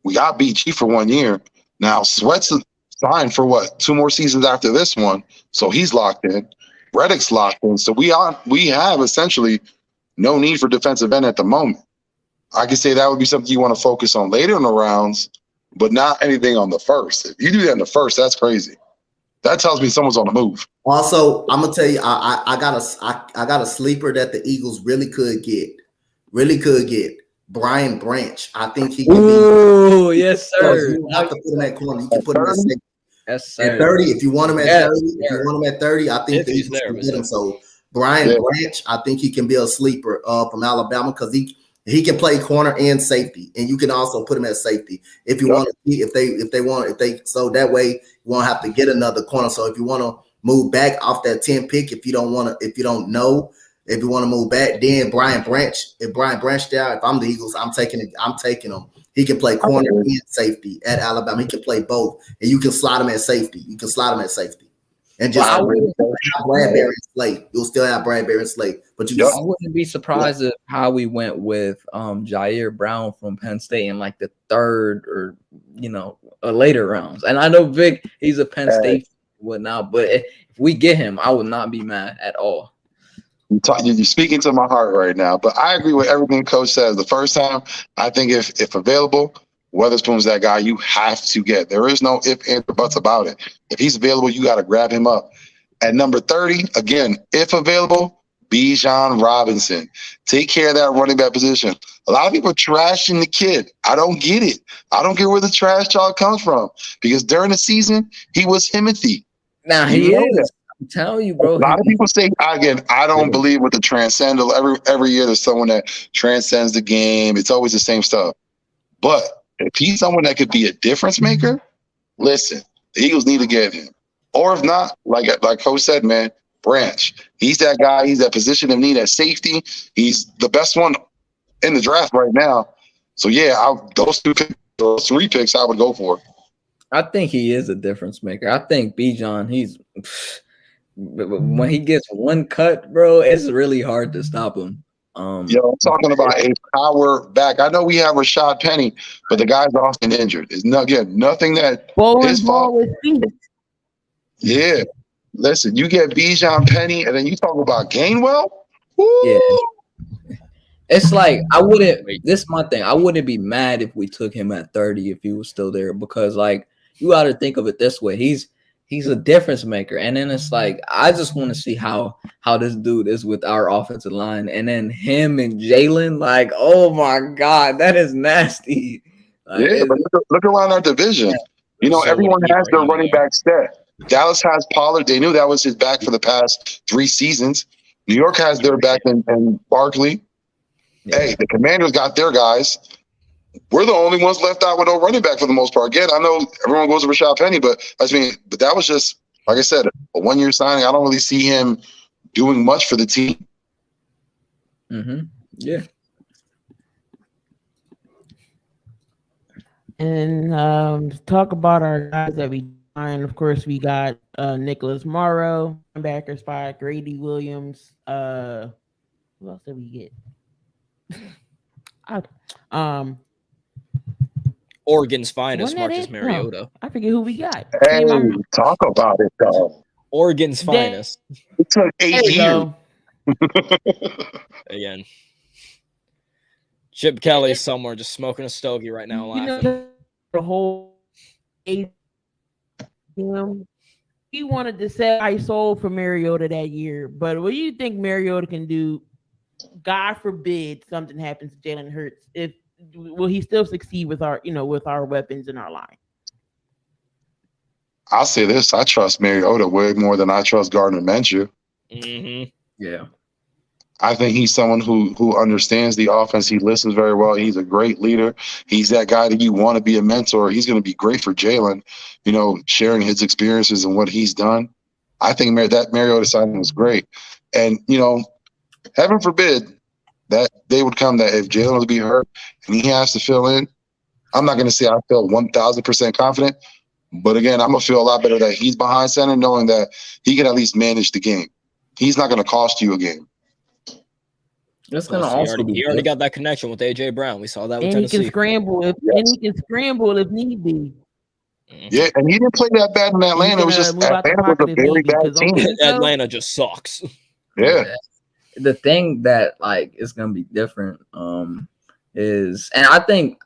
We got BG for 1 year. Now Sweat's signed for 2 more seasons after this one, so he's locked in. Reddick's locked in, so we have essentially no need for defensive end at the moment. I could say that would be something you want to focus on later in the rounds, but not anything on the first. If you do that in the first, that's crazy. That tells me someone's on the move. Also, I'm gonna tell you, I got a sleeper that the Eagles really could get. Brian Branch. I think he can be. Yes, sir. You have to put him at corner. You can put him at safety. Yes, sir. At 30, if you want him at 30, I think he's the there. Eagles can get him. So Brian Branch, I think he can be a sleeper from Alabama because he can play corner and safety, and you can also put him at safety if you want to. So that way you won't have to get another corner. So if you want to move back off that 10 pick, if you want to move back, then Brian Branch. If Brian Branch there, if I'm the Eagles, I'm taking him. He can play corner and safety at Alabama. He can play both, and you can slide him at safety. And just have Bradbury and Slate. You'll still have Bradbury and Slate, but I wouldn't be surprised if how we went with Jair Brown from Penn State in like the 3rd or later rounds. And I know Vic, he's a Penn State whatnot, but if we get him, I would not be mad at all. You're speaking to my heart right now, but I agree with everything Coach says. The first time, I think if available, Weatherspoon's that guy you have to get. There is no if, ands, or buts about it. If he's available, you got to grab him up. At number 30, again, if available, Bijan Robinson. Take care of that running back position. A lot of people are trashing the kid. I don't get it. I don't get where the trash talk comes from. Because during the season, he was Himothy. Now he is. I'm telling you, bro. A lot of people say, again, I don't believe with the transcendental. Every year there's someone that transcends the game. It's always the same stuff. But if he's someone that could be a difference maker, listen, the Eagles need to get him. Or if not, like Coach said, man, Branch. He's that guy. He's that position of need at safety. He's the best one in the draft right now. So, yeah, those 3 picks I would go for. I think he is a difference maker. I think Bijan, when he gets one cut, bro, it's really hard to stop him. I'm talking about a power back. I know we have Rashad Penny, but the guy's often injured. It's nothing that his fault. Yeah. Listen, you get Bijan Penny, and then you talk about Gainwell? Woo! Yeah. It's like, this is my thing. I wouldn't be mad if we took him at 30 if he was still there, because, like, you got to think of it this way. He's a difference maker. And then it's like, I just want to see how this dude is with our offensive line. And then him and Jalen, like, oh, my God, that is nasty. Like, yeah, but look around our division. Everyone has their running back set. Dallas has Pollard. They knew that was his back for the past 3 seasons. New York has their back in Barkley. Yeah. Hey, the Commanders got their guys. We're the only ones left out with no running back for the most part. Again, I know everyone goes to Rashad Penny, but that was just, like I said, a 1-year signing. I don't really see him doing much for the team. Mm-hmm. Yeah. And talk about our guys that we signed. Of course, we got Nicholas Morrow, linebacker spot, Grady Williams. Who else did we get? Oregon's finest, Marcus Mariota. No, I forget who we got. Hey, talk about it, though. Oregon's finest. It took 8 years. Again. Chip Kelly's somewhere just smoking a stogie right now, laughing. The whole he wanted to sell my soul for Mariota that year, but what do you think Mariota can do? God forbid something happens to Jalen Hurts. Will he still succeed with our weapons in our line? I'll say this: I trust Mariota way more than I trust Gardner Minshew. Mm-hmm. Yeah. I think he's someone who understands the offense. He listens very well. He's a great leader. He's that guy that you want to be a mentor. He's going to be great for Jalen, sharing his experiences and what he's done. I think that Mariota signing was great. And, heaven forbid that day would come that if Jalen was to be hurt and he has to fill in, I'm not going to say I feel 1,000% confident. But, again, I'm going to feel a lot better that he's behind center, knowing that he can at least manage the game. He's not going to cost you a game. That's gonna he already got that connection with AJ Brown. We saw that with and Tennessee. He can scramble if need be. Yeah, and he didn't play that bad in Atlanta. It was just Atlanta was a very bad team. Atlanta just sucks. Yeah. The thing that is gonna be different is, and I think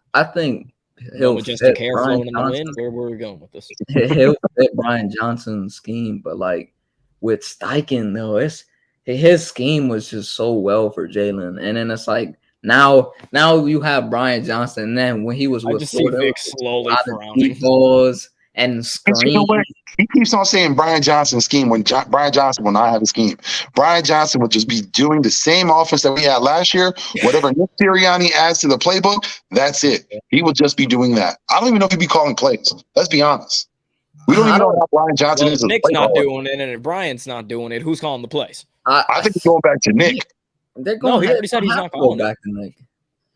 he'll just fit care Brian flowing in the wind. Where were we going with this? He'll fit Brian Johnson's scheme, but with Steichen though, his scheme was just so well for Jalen, and then it's like now you have Brian Johnson, and then when he was with Florida, Vic slowly frowning balls and screaming. He keeps on saying Brian Johnson's scheme when Brian Johnson will not have a scheme. Brian Johnson would just be doing the same offense that we had last year. Whatever Nick Sirianni adds to the playbook, that's it. He would just be doing that. I don't even know if he'd be calling plays. Let's be honest. We don't even know how Brian Johnson is. Nick's not doing it, and if Brian's not doing it, who's calling the plays? I think it's going back to Nick. He already said he's not calling back to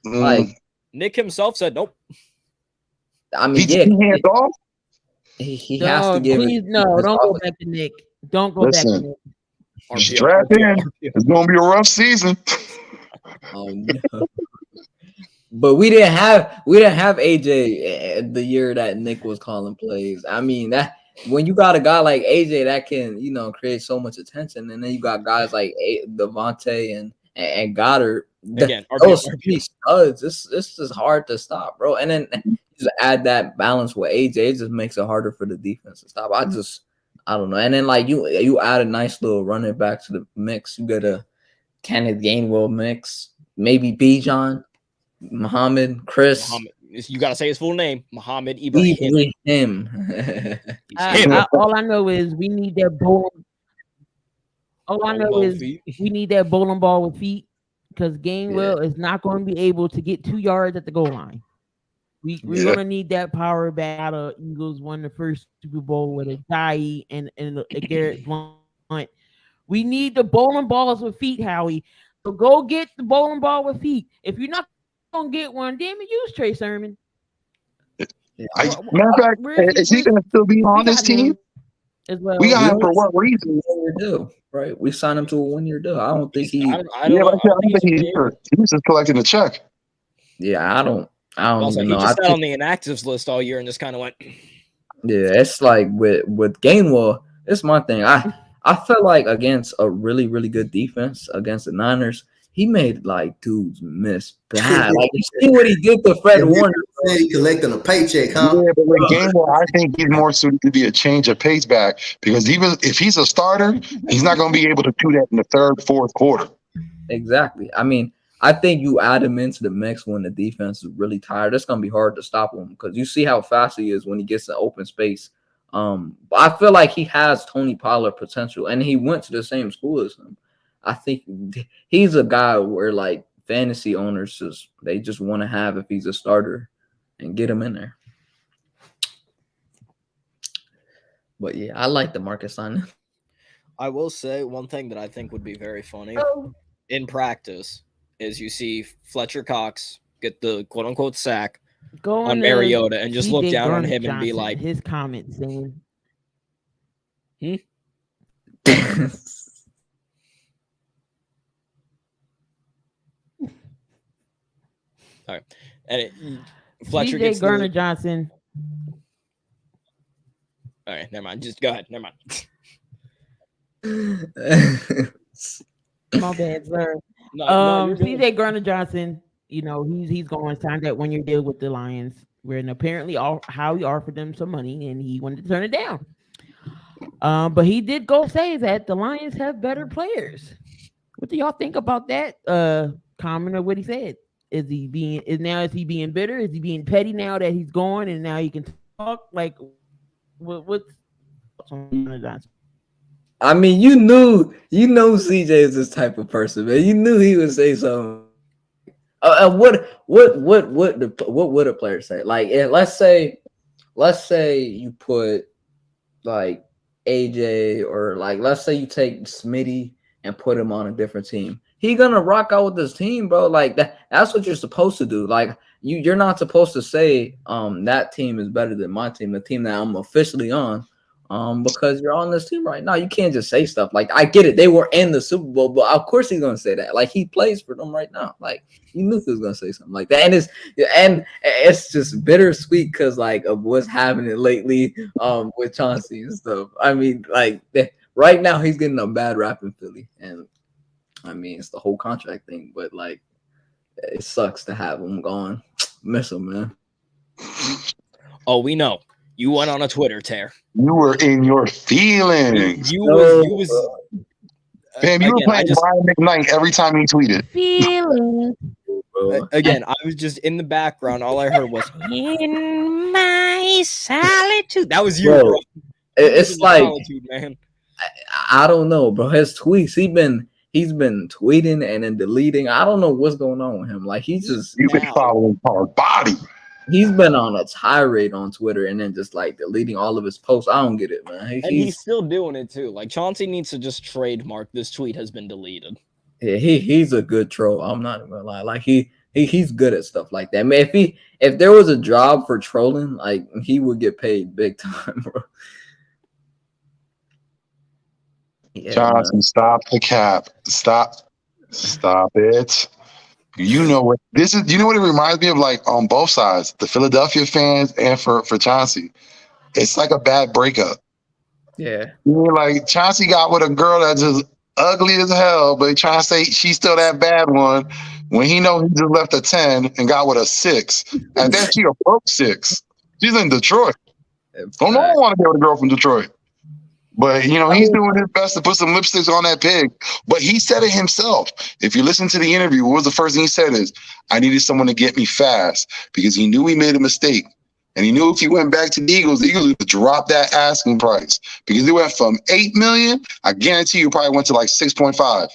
Nick. Nick himself said nope. I mean, he hands off. He has to give please, don't go back to Nick. Don't go back to Nick. Strap in. It's going to be a rough season. Oh no. But we didn't have AJ the year that Nick was calling plays. I mean, that when you got a guy like AJ that can, create so much attention, and then you got guys like Devontae and Goddard, Again, Those three studs, it's just hard to stop, bro. And then just add that balance with AJ, it just makes it harder for the defense to stop. I don't know. And then like you add a nice little running back to the mix. You got a Kenneth Gainwell mix, maybe Bijan, Muhammad, Chris. Muhammad, you gotta say his full name, Muhammad Ibrahim. All I know is we need that bowling. All I know is we need that bowling ball with feet, because Gainwell is not going to be able to get 2 yards at the goal line. We're going to need that power back out of Eagles won the first Super Bowl with a Dye and a Garrett Blunt. We need the bowling balls with feet, Howie. So go get the bowling ball with feet. If you're not going to get one, damn it, use Trey Sermon. Matter of fact, is he going to still be on this team? As well. We got him for what reason? Right, we signed him to a 1-year deal. I don't think he. I don't think he's here. He was just collecting a check. Yeah, I don't Also, even he know. just sat on the inactives list all year and just kind of went. Yeah, it's like with Gainwell. It's my thing. I felt like against a really, really good defense against the Niners, he made like dudes miss bad. Like you see what he did to Fred Warner. He collecting a paycheck, huh? Yeah, but with Gainwell, I think he's more suited to be a change of pace back, because even if he's a starter, he's not going to be able to do that in the third, fourth quarter. Exactly. I mean, I think you add him into the mix when the defense is really tired. It's going to be hard to stop him, because you see how fast he is when he gets in open space. But I feel like he has Tony Pollard potential, and he went to the same school as him. I think he's a guy where like fantasy owners just want to have if he's a starter and get him in there. But yeah, I like the Marcus signing. I will say one thing that I think would be very funny in practice is you see Fletcher Cox get the quote unquote sack on Mariota and just look down on him and be like, his comments saying, all right. And Fletcher CJ gets Garner Johnson. All right, never mind. Just go ahead. Never mind. My bad, sir. CJ Garner Johnson, you know, he's going to sign that 1-year deal with the Lions, where apparently Howie offered them some money and he wanted to turn it down. But he did go say that the Lions have better players. What do y'all think about that comment or what he said? Is he being bitter? Is he being petty now that he's gone and now he can talk? Like, what's on Johnson? I mean, you know CJ is this type of person, man. You knew he would say something. What would a player say? Like, let's say you put like AJ, or like let's say you take Smitty and put him on a different team. He gonna rock out with this team, bro. Like that's what you're supposed to do. Like you're not supposed to say that team is better than my team, the team that I'm officially on. Because you're on this team right now. You can't just say stuff like, I get it, they were in the Super Bowl, but of course he's gonna say that. Like he plays for them right now. Like you knew he was gonna say something like that. And it's just bittersweet because like of what's happening lately with Chauncey and stuff. I mean, like right now he's getting a bad rap in Philly. And I mean it's the whole contract thing, but like it sucks to have him gone. Miss him, man. Oh, we know. You went on a Twitter tear. You were in your feelings. You was Fam, you were playing Brian McKnight every time he tweeted. Feelings. Again, I was just in the background. All I heard was "In my solitude." That was you, bro. It's like solitude, man. I don't know, bro. His tweets, he's been tweeting and then deleting. I don't know what's going on with him. Like you've been following Hard Body. He's been on a tirade on Twitter and then just like deleting all of his posts. I don't get it, man. He's still doing it too. Like Chauncey needs to just trademark this tweet has been deleted. Yeah, he's a good troll. I'm not gonna lie. Like he's good at stuff like that. Man, if there was a job for trolling, like he would get paid big time, bro. Yeah, Johnson, man. Stop the cap. Stop it. You know what this is? You know what it reminds me of? Like on both sides, the Philadelphia fans and for Chauncey, it's like a bad breakup. Yeah, you know, like Chauncey got with a girl that's just ugly as hell, but trying to say she's still that bad one. when he know he just left a 10 and got with a 6. And then she a broke 6. She's in Detroit. Don't no one want to be with a girl from Detroit. But, he's doing his best to put some lipsticks on that pig. But he said it himself. If you listen to the interview, what was the first thing he said is, I needed someone to get me fast because he knew he made a mistake. And he knew if he went back to the Eagles would drop that asking price because it went from $8 million. I guarantee you probably went to like 6.5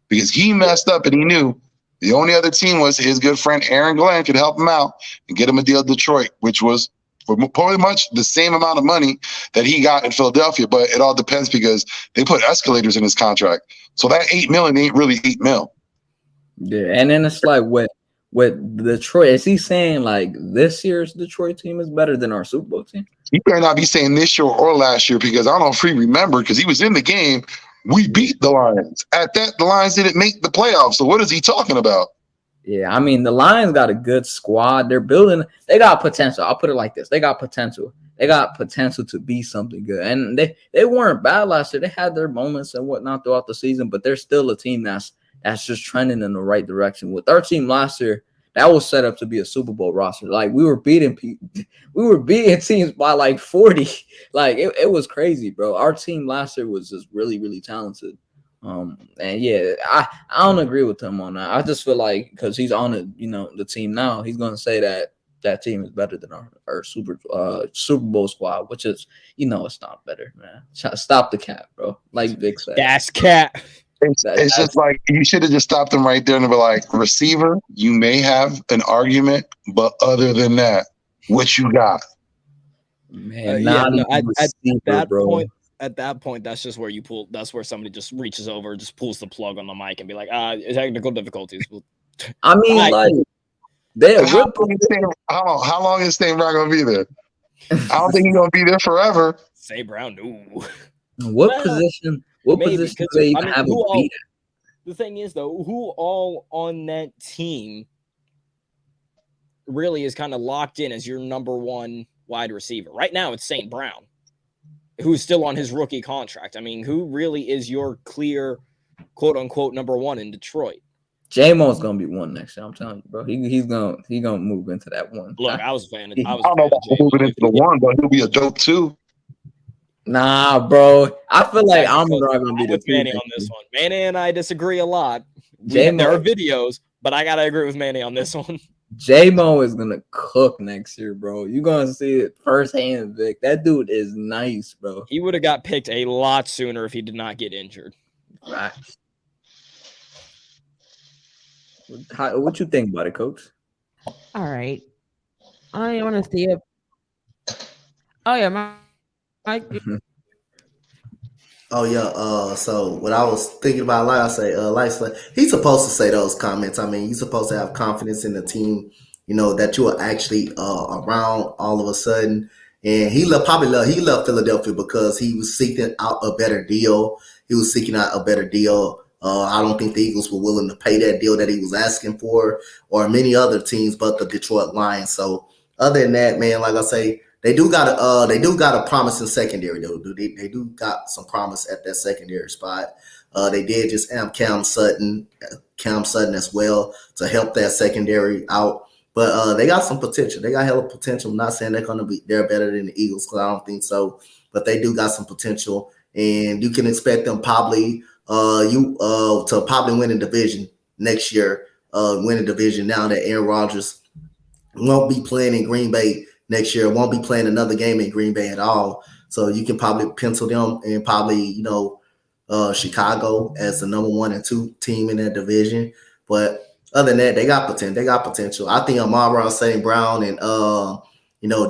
because he messed up and he knew the only other team was his good friend Aaron Glenn could help him out and get him a deal at Detroit, which was for pretty much the same amount of money that he got in Philadelphia. But it all depends because they put escalators in his contract. So that $8 million ain't really $8 million. Yeah, and then it's like with Detroit, is he saying like this year's Detroit team is better than our Super Bowl team? He better not be saying this year or last year because I don't know if he remembered because he was in the game. We beat the Lions. At that, the Lions didn't make the playoffs. So what is he talking about? Yeah, I mean, the Lions got a good squad. They're building. They got potential. I'll put it like this. They got potential. They got potential to be something good. And they weren't bad last year. They had their moments and whatnot throughout the season, but they're still a team that's just trending in the right direction. With our team last year, that was set up to be a Super Bowl roster. Like we were beating teams by like 40. Like it was crazy, bro. Our team last year was just really, really talented. And yeah, I don't agree with him on that. I just feel like because he's on the team now, he's gonna say that team is better than our Super Bowl squad, which is it's not better, man. Stop the cap, bro. Like Vic said, that's cap. It's just like you should have just stopped them right there and be like, receiver, you may have an argument, but other than that, what you got? Man, at that point, that's just where you pull. That's where somebody just reaches over, just pulls the plug on the mic, and be like, technical difficulties. I mean, how long is St. Brown gonna be there? I don't think he's gonna be there forever. St. Brown, no. What position? What position do they even have a beat? The thing is, though, who all on that team really is kind of locked in as your number one wide receiver? Right now, it's St. Brown, who's still on his rookie contract. I mean, who really is your clear, quote unquote, number one in Detroit? J-Mo's gonna be one next year. I'm telling you, bro. He's gonna move into that one. Look, I was a fan of. I don't know about moving into the one, but he'll be a dope too. Nah, bro. I feel like I'm gonna be the two. Manny on this one. Manny and I disagree a lot. There are videos, but I gotta agree with Manny on this one. J-Mo is gonna cook next year, bro. You're gonna see it firsthand, Vic. That dude is nice, bro. He would have got picked a lot sooner if he did not get injured. Right. What you think about it, Coach? All right. I want to see it. Oh yeah, my Oh yeah. So what I was thinking about, like I say, he's supposed to say those comments. I mean, you're supposed to have confidence in the team. That you are actually around all of a sudden. And he left Philadelphia because he was seeking out a better deal. I don't think the Eagles were willing to pay that deal that he was asking for, or many other teams, but the Detroit Lions. So other than that, man, like I say, they do got a promising secondary though. They do got some promise at that secondary spot. They did just amp Cam Sutton as well to help that secondary out. But they got some potential. They got hella potential. I'm not saying they're better than the Eagles because I don't think so. But they do got some potential, and you can expect them probably to probably win a division next year. Win a division now that Aaron Rodgers won't be playing in Green Bay next year. Won't be playing another game in Green Bay at all. So you can probably pencil them and probably Chicago as the number 1 and 2 team in that division. But other than that, they got potential. I think Amon-Ra St. Brown and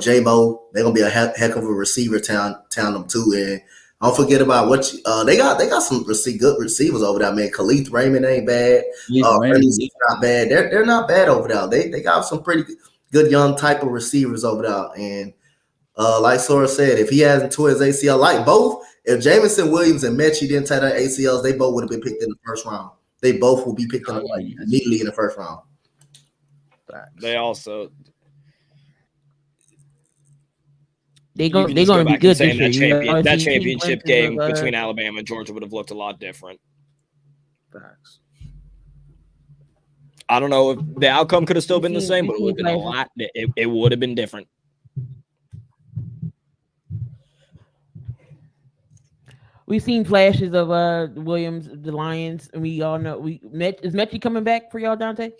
J-Mo, they're gonna be a heck of a receiver tandem too. And don't forget about they got some good receivers over there, man. Khalif Raymond ain't bad. Raymond's not bad. They're not bad over there. They got some pretty good young type of receivers over there. And like Sora said, if he hasn't tore his ACL, like both, if Jamison Williams and Mechie didn't tie their ACLs, they both would have been picked in the first round. They both will be picked up immediately in the first round. They also they're going to be good this year. That championship game between Alabama and Georgia would have looked a lot different. Facts. I don't know if the outcome could have still been the We've same, but it would have been a flashes. lot. It would have been different. We've seen flashes of Williams, the Lions, and we all know is Mechie coming back for y'all, Dante?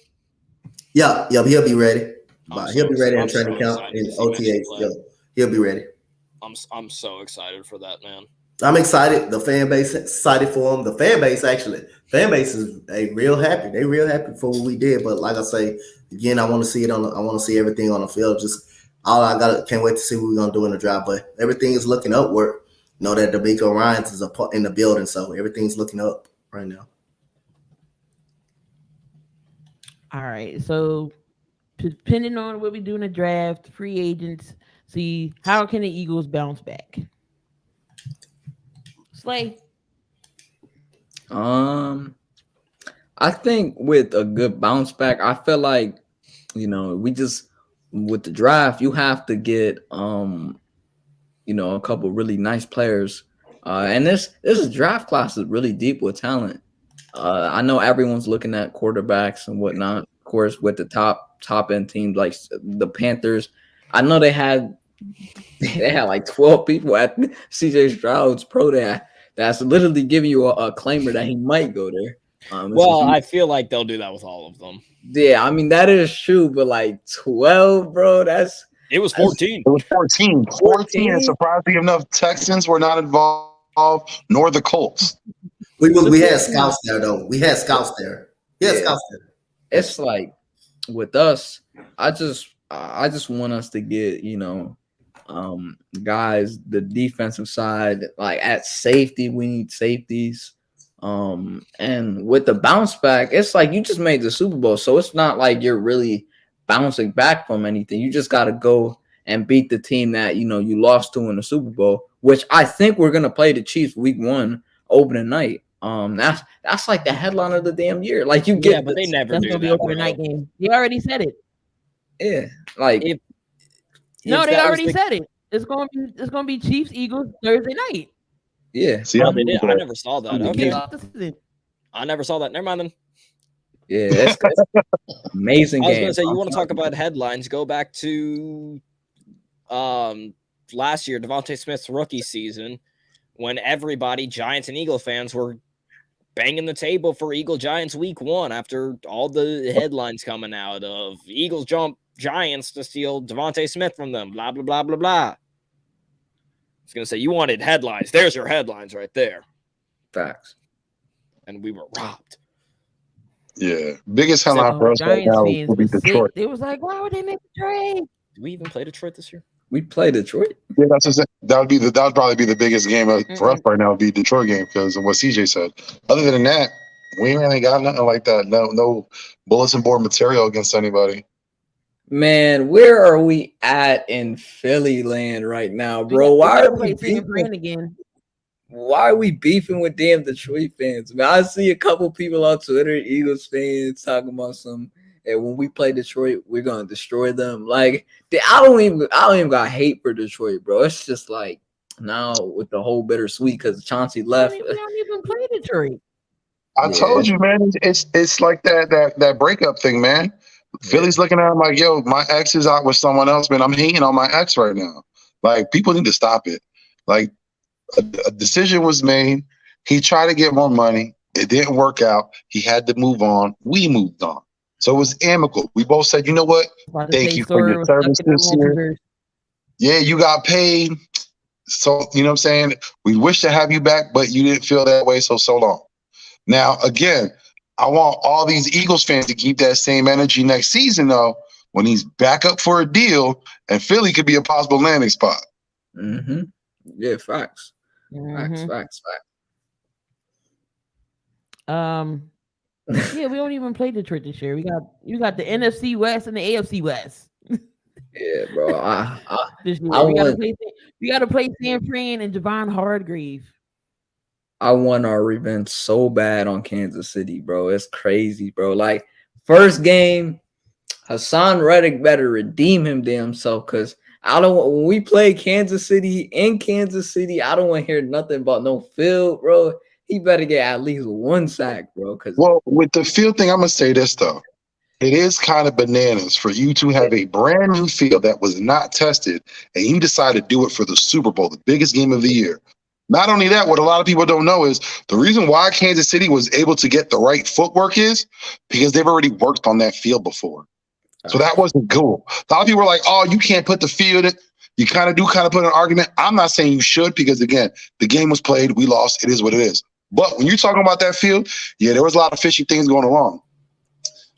Yeah, he'll be ready. I'm He'll be ready in so training camp excited in to see Mechie OTAs. play. Yeah, he'll be ready. I'm so excited for that, man. I'm excited. The fan base excited for him. The fan base is real happy. They real happy for what we did. But like I say again, I want to see it I want to see everything on the field. Just can't wait to see what we're gonna do in the draft. But everything is looking upward. Know that D'Amico Ryans is in the building, so everything's looking up right now. All right. So depending on what we do in the draft, free agents, see how can the Eagles bounce back? Slay. I think with a good bounce back, I feel like, we just with the draft, you have to get a couple really nice players. And this draft class is really deep with talent. I know everyone's looking at quarterbacks and whatnot, of course, with the top end teams like the Panthers. I know they had like 12 people at CJ Stroud's pro day that's literally giving you a claimer that he might go there. I feel like they'll do that with all of them. Yeah, I mean, that is true, but like 12, bro, it was 14. It was 14. 14, and surprisingly enough, Texans were not involved, nor the Colts. We had scouts there, though. We had scouts there. It's like with us, I just want us to get, guys, the defensive side, like at safety, we need safeties. And with the bounce back, it's like you just made the Super Bowl, so it's not like you're really bouncing back from anything. You just got to go and beat the team that you lost to in the Super Bowl, which I think we're gonna play the Chiefs week 1 opening night. That's like the headline of the damn year. Like you get, but they never that's do gonna be that, opening night game. They already said it. Yeah, like they already said it. It's gonna be Chiefs Eagles Thursday night. Yeah, see, they did. I never saw that. Okay, I never saw that. Never mind then. Yeah, it's amazing. I was game. gonna say, you want to talk about headlines? Go back to last year, Devontae Smith's rookie season, when everybody, Giants and Eagle fans, were banging the table for Eagle Giants week 1 after all the headlines coming out of Eagles jump Giants to steal Devontae Smith from them, blah, blah, blah, blah, blah. I was going to say, you wanted headlines. There's your headlines right there. Facts. And we were robbed. Yeah. Biggest headline for us right now will be Detroit. It was like, why would they make the trade? Did we even play Detroit this year? We play Detroit. Yeah, that would probably be the biggest game for us right now. Would be Detroit game because of what CJ said. Other than that, we really got nothing like that. No bulletin board material against anybody. Man, where are we at in Philly land right now, bro? Why are we beefing again? Why are we beefing with damn Detroit fans? Man, I see a couple people on Twitter, Eagles fans, talking about some. And when we play Detroit, we're gonna destroy them. Like, I don't even got hate for Detroit, bro. It's just like now with the whole bittersweet because Chauncey left. We don't even play Detroit. I told you, man. It's like that breakup thing, man. Yeah. Philly's looking at him like, yo, my ex is out with someone else, man. I'm hating on my ex right now. Like, people need to stop it. Like, a decision was made. He tried to get more money. It didn't work out. He had to move on. We moved on. So it was amicable. We both said, you know what? Thank you for your service this year. Yeah, you got paid. So, you know what I'm saying? We wish to have you back, but you didn't feel that way, so long. Now, again, I want all these Eagles fans to keep that same energy next season, though, when he's back up for a deal, and Philly could be a possible landing spot. Mm-hmm. Yeah, facts. Facts. Yeah, we don't even play Detroit this year. You got the NFC West and the AFC West. Yeah, bro. We gotta play San Fran and Javon Hargrave. I want our revenge so bad on Kansas City, bro. It's crazy, bro. Like, first game, Hassan Reddick better redeem him damn self, because when we play Kansas City in Kansas City, I don't want to hear nothing about no field, bro. He better get at least one sack, bro. Well, with the field thing, I'm gonna say this though. it is kind of bananas for you to have a brand new field that was not tested and you decide to do it for the Super Bowl, the biggest game of the year. Not only that, what a lot of people don't know is the reason why Kansas City was able to get the right footwork is because they've already worked on that field before. So that wasn't cool. A lot of people were like, oh, you can't put the field in. You kind of put an argument. I'm not saying you should because, again, the game was played. We lost. It is what it is. But when you're talking about that field, yeah, there was a lot of fishy things going along.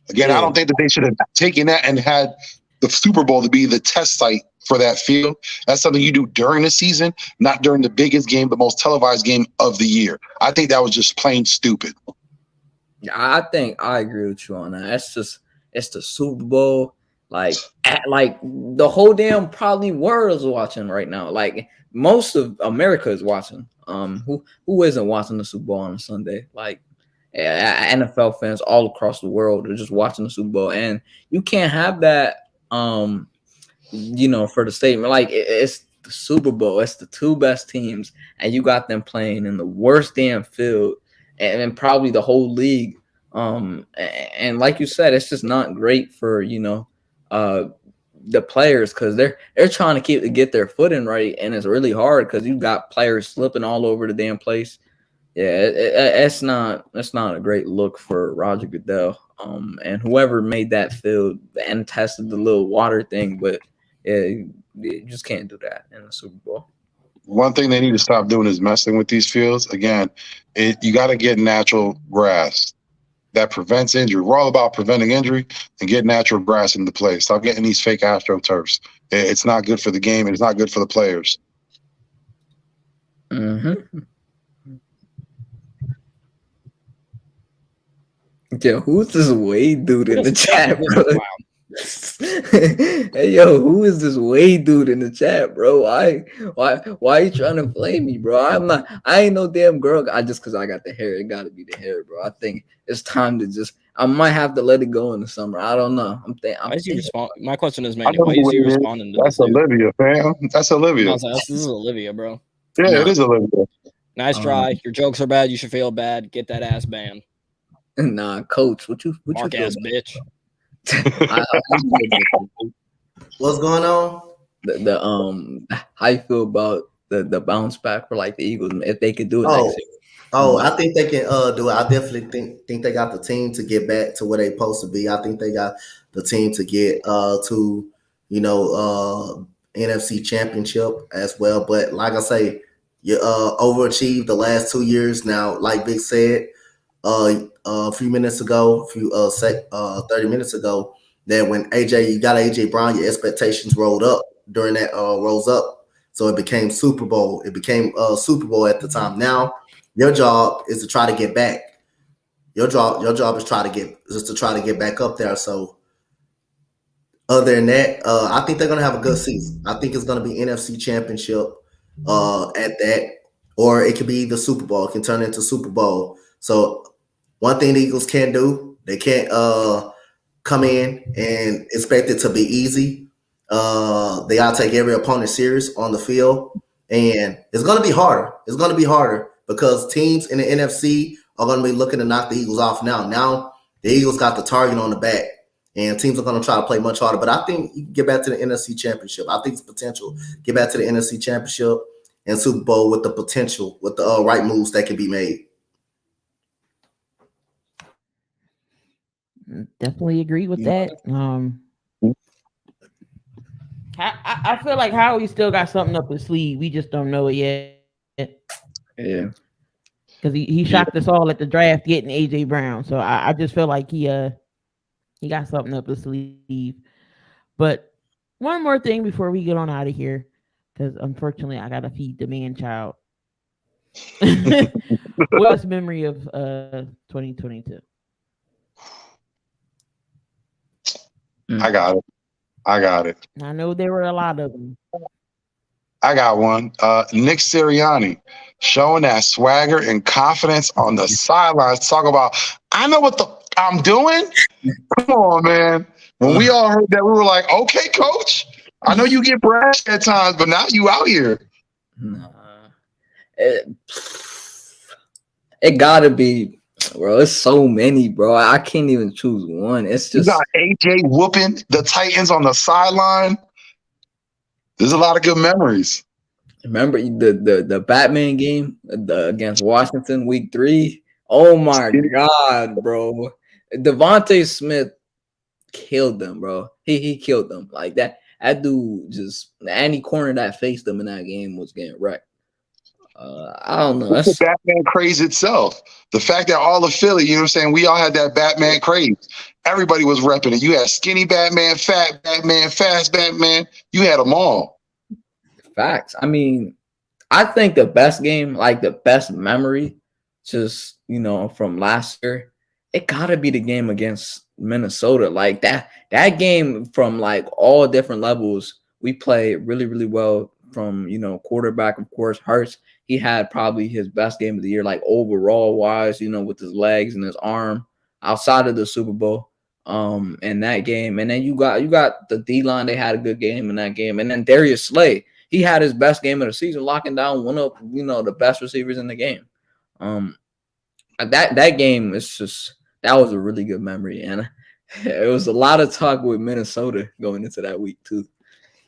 Again, I don't think that they should have taken that and had the Super Bowl to be the test site for that field. That's something you do during the season, not during the biggest game, the most televised game of the year. I think that was just plain stupid. I think I agree with you on that. It's the Super Bowl. Like the whole damn probably world is watching right now. Like most of America is watching. Who isn't watching the Super Bowl on a Sunday? Like NFL fans all across the world are just watching the Super Bowl, and you can't have that. For the statement, like it's the Super Bowl. It's the two best teams, and you got them playing in the worst damn field, and probably the whole league. And like you said, it's just not great for the players because they're trying to get their footing right, and it's really hard because you got players slipping all over the damn place. Yeah, it's not a great look for Roger Goodell, and whoever made that field and tested the little water thing, but you just can't do that in the Super Bowl. One thing they need to stop doing is messing with these fields. Again, you got to get natural grass that prevents injury. We're all about preventing injury and get natural grass into play. Stop getting these fake AstroTurfs. It's not good for the game, and it's not good for the players. Mm-hmm. Yo, who's this Wade dude in the chat, bro? Hey, yo, who is this Wade dude in the chat, bro? Why are you trying to flame me, bro? I ain't no damn girl. Because I got the hair. It got to be the hair, bro. I think it's time to I might have to let it go in the summer. I don't know. My question is, man, why is he responding to That's this? Olivia, fam. That's Olivia. No, this is Olivia, bro. Yeah, it is Olivia. Nice try. Your jokes are bad. You should feel bad. Get that ass banned. Nah, coach, what you Mark ass bitch. What's going on? How you feel about the bounce back for like the Eagles if they could do it next year? I think they can do it. I definitely think they got the team to get back to where they supposed to be. I think they got the team to get to NFC Championship as well. But like I say, you overachieved the last 2 years. Now, like Vic said a few minutes ago, 30 minutes ago, that when you got AJ Brown, your expectations rolled up during that rose up. So it became Super Bowl. It became Super Bowl at the time. Now your job is to try to get back. Your job is to try to get back up there. So other than that, I think they're gonna have a good season. I think it's gonna be NFC Championship at that, or it could be the Super Bowl. It can turn into Super Bowl. So one thing the Eagles can't do, they can't come in and expect it to be easy. They gotta take every opponent serious on the field, and it's gonna be harder. It's gonna be harder because teams in the NFC are gonna be looking to knock the Eagles off now. Now the Eagles got the target on the back, and teams are gonna try to play much harder. But I think you can get back to the NFC Championship. I think it's potential. Get back to the NFC Championship and Super Bowl with the potential, with the right moves that can be made. Definitely agree with that. I feel like Howie still got something up his sleeve. We just don't know it yet. Yeah, because he shocked us all at the draft getting AJ Brown. So I just feel like he got something up his sleeve. But one more thing before we get on out of here, because unfortunately I gotta feed the man child. What's memory of 2022? I got it. I know there were a lot of them. I got one. Nick Sirianni showing that swagger and confidence on the sidelines. Talk about, I know what I'm doing. Come on, man. When we all heard that, we were like, okay, coach. I know you get brash at times, but now you out here. Nah. It gotta be Bro, it's so many, bro. I can't even choose one. It's You just got AJ whooping the Titans on the sideline. There's a lot of good memories. remember the Batman game against Washington week 3. Oh my god, bro. Devontae Smith killed them, bro. He killed them. Like that dude just any corner that faced them in that game was getting wrecked. I don't know. It's the Batman craze itself. The fact that all of Philly, you know what I'm saying, we all had that Batman craze. Everybody was repping it. You had skinny Batman, fat Batman, fast Batman. You had them all. Facts. I mean, I think the best game, like the best memory, just from last year, it gotta be the game against Minnesota. Like that game from like all different levels, we played really, really well from quarterback, of course, Hurts. He had probably his best game of the year, like overall wise, with his legs and his arm outside of the Super Bowl. In that game. And then you got the D-line, they had a good game in that game. And then Darius Slay, he had his best game of the season, locking down one of the best receivers in the game. That game is just that was a really good memory, and it was a lot of talk with Minnesota going into that week too.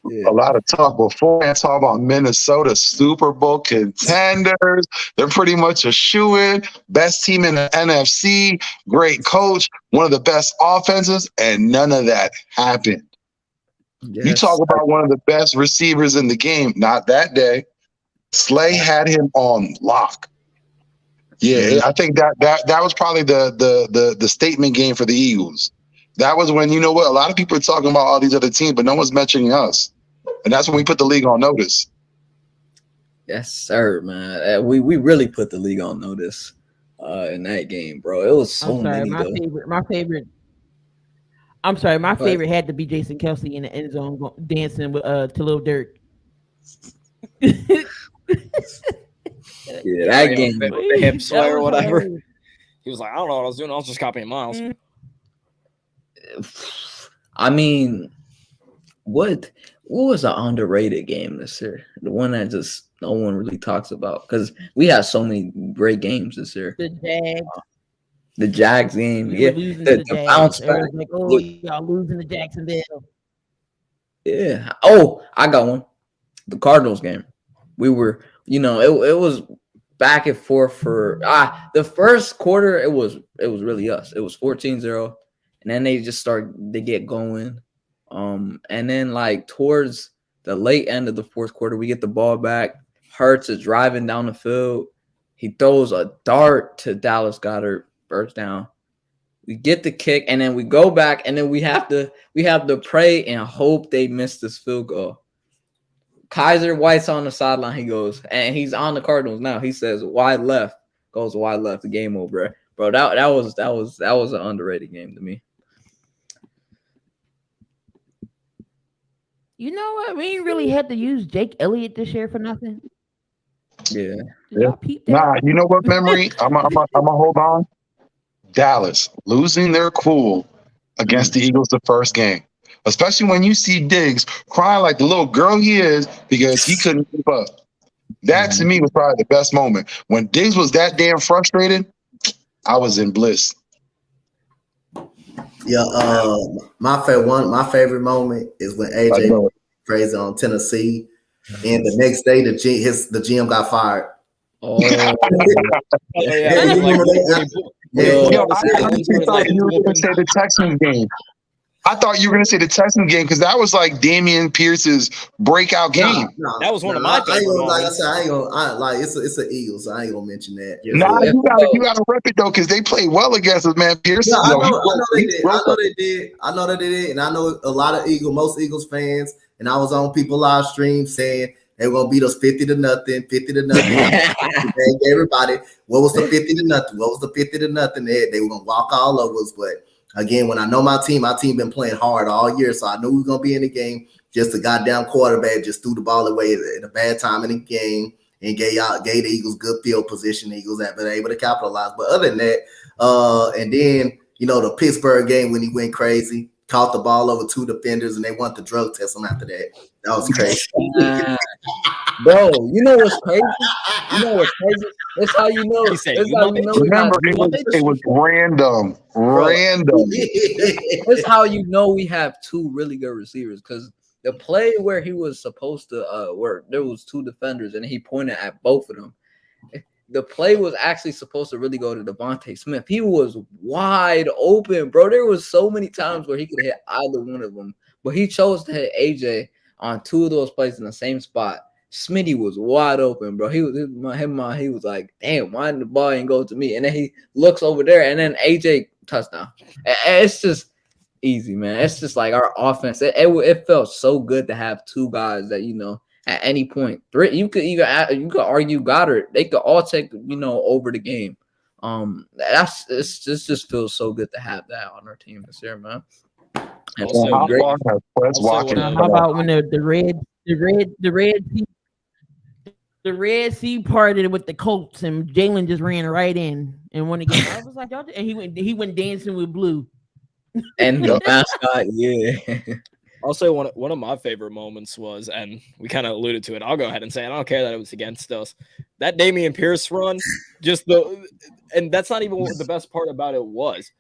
Yeah. A lot of talk before and talk about Minnesota Super Bowl contenders. They're pretty much a shoo-in. Best team in the NFC. Great coach. One of the best offenses, and none of that happened. Yes. You talk about one of the best receivers in the game. Not that day. Slay had him on lock. Yeah, I think that was probably the statement game for the Eagles. That was when, a lot of people are talking about all these other teams, but no one's mentioning us. And that's when we put the league on notice. Yes, sir, man. We really put the league on notice in that game, bro. It was so many. My favorite had to be Jason Kelsey in the end zone dancing with to Lil Durk. Yeah, that game. The hip sway or whatever. He was like, I don't know what I was doing. I was just copying Miles. I mean, what was an underrated game this year? The one that just no one really talks about because we had so many great games this year. The Jags game, the bounce back. Like, oh, y'all losing to Jacksonville. Yeah. Oh, I got one. The Cardinals game. We were, it was back and forth for the first quarter. It was really us. It was 14-0. And then they just they get going. And then like towards the late end of the fourth quarter, we get the ball back. Hurts is driving down the field. He throws a dart to Dallas Goedert, first down. We get the kick, and then we go back, and then we have to pray and hope they miss this field goal. Kaiser White's on the sideline. He goes, and he's on the Cardinals now. He says wide left, goes wide left. The game over, bro. That was an underrated game to me. You know what? We ain't really had to use Jake Elliott this year for nothing. Yeah. Nah, you know what memory? I'm gonna hold on. Dallas losing their cool against the Eagles the first game. Especially when you see Diggs crying like the little girl he is because he couldn't keep up. That to me was probably the best moment. When Diggs was that damn frustrated, I was in bliss. Yeah, my favorite moment is when AJ crazy on Tennessee, and the next day the GM got fired. Oh, I thought you were going to say the Texans game. I thought you were going to say the Texans game because that was like Damian Pierce's breakout game. That was one of my favorites. Like I said, it's an Eagles, so I ain't gonna mention that. You gotta rep it though because they played well against us, man. Pierce. I know they did, and I know a lot of most Eagles fans. And I was on people live stream saying they were gonna beat us 50-0. Everybody, what was the 50-0? What was the 50-0? They were gonna walk all over us, but. Again, when I know my team been playing hard all year, so I knew we were going to be in the game. Just the goddamn quarterback just threw the ball away at a bad time in the game and gave the Eagles good field position. The Eagles have been able to capitalize. But other than that, and then, the Pittsburgh game when he went crazy, caught the ball over two defenders, and they wanted to drug test him after that. That was crazy. Bro, you know what's crazy? You know what's crazy? That's how you know. He said, That's "You how my you know bitch." we have. Remember, it was random. That's how you know we have two really good receivers. Because the play where he was supposed to where there was two defenders and he pointed at both of them. The play was actually supposed to really go to Devontae Smith. He was wide open, bro. There was so many times where he could hit either one of them, but he chose to hit AJ on two of those plays in the same spot. Smitty was wide open, bro. He was like, damn, why didn't the ball ain't go to me? And then he looks over there, and then AJ touchdown. It's just easy, man. It's just like our offense. It felt so good to have two guys that, you know, at any point, you could argue Goddard. They could all take, you know, over the game. It just feels so good to have that on our team this year, man. Also, How great. long has Quez walking? Now, How about when the Red Sea parted with the Colts and Jalen just ran right in and won the game? I was like, y'all, and he went dancing with Blue. And the mascot, yeah. Also, one of my favorite moments was, and we kind of alluded to it. I'll go ahead and say I don't care that it was against us. That Dameon Pierce run, and that's not even what the best part about it was.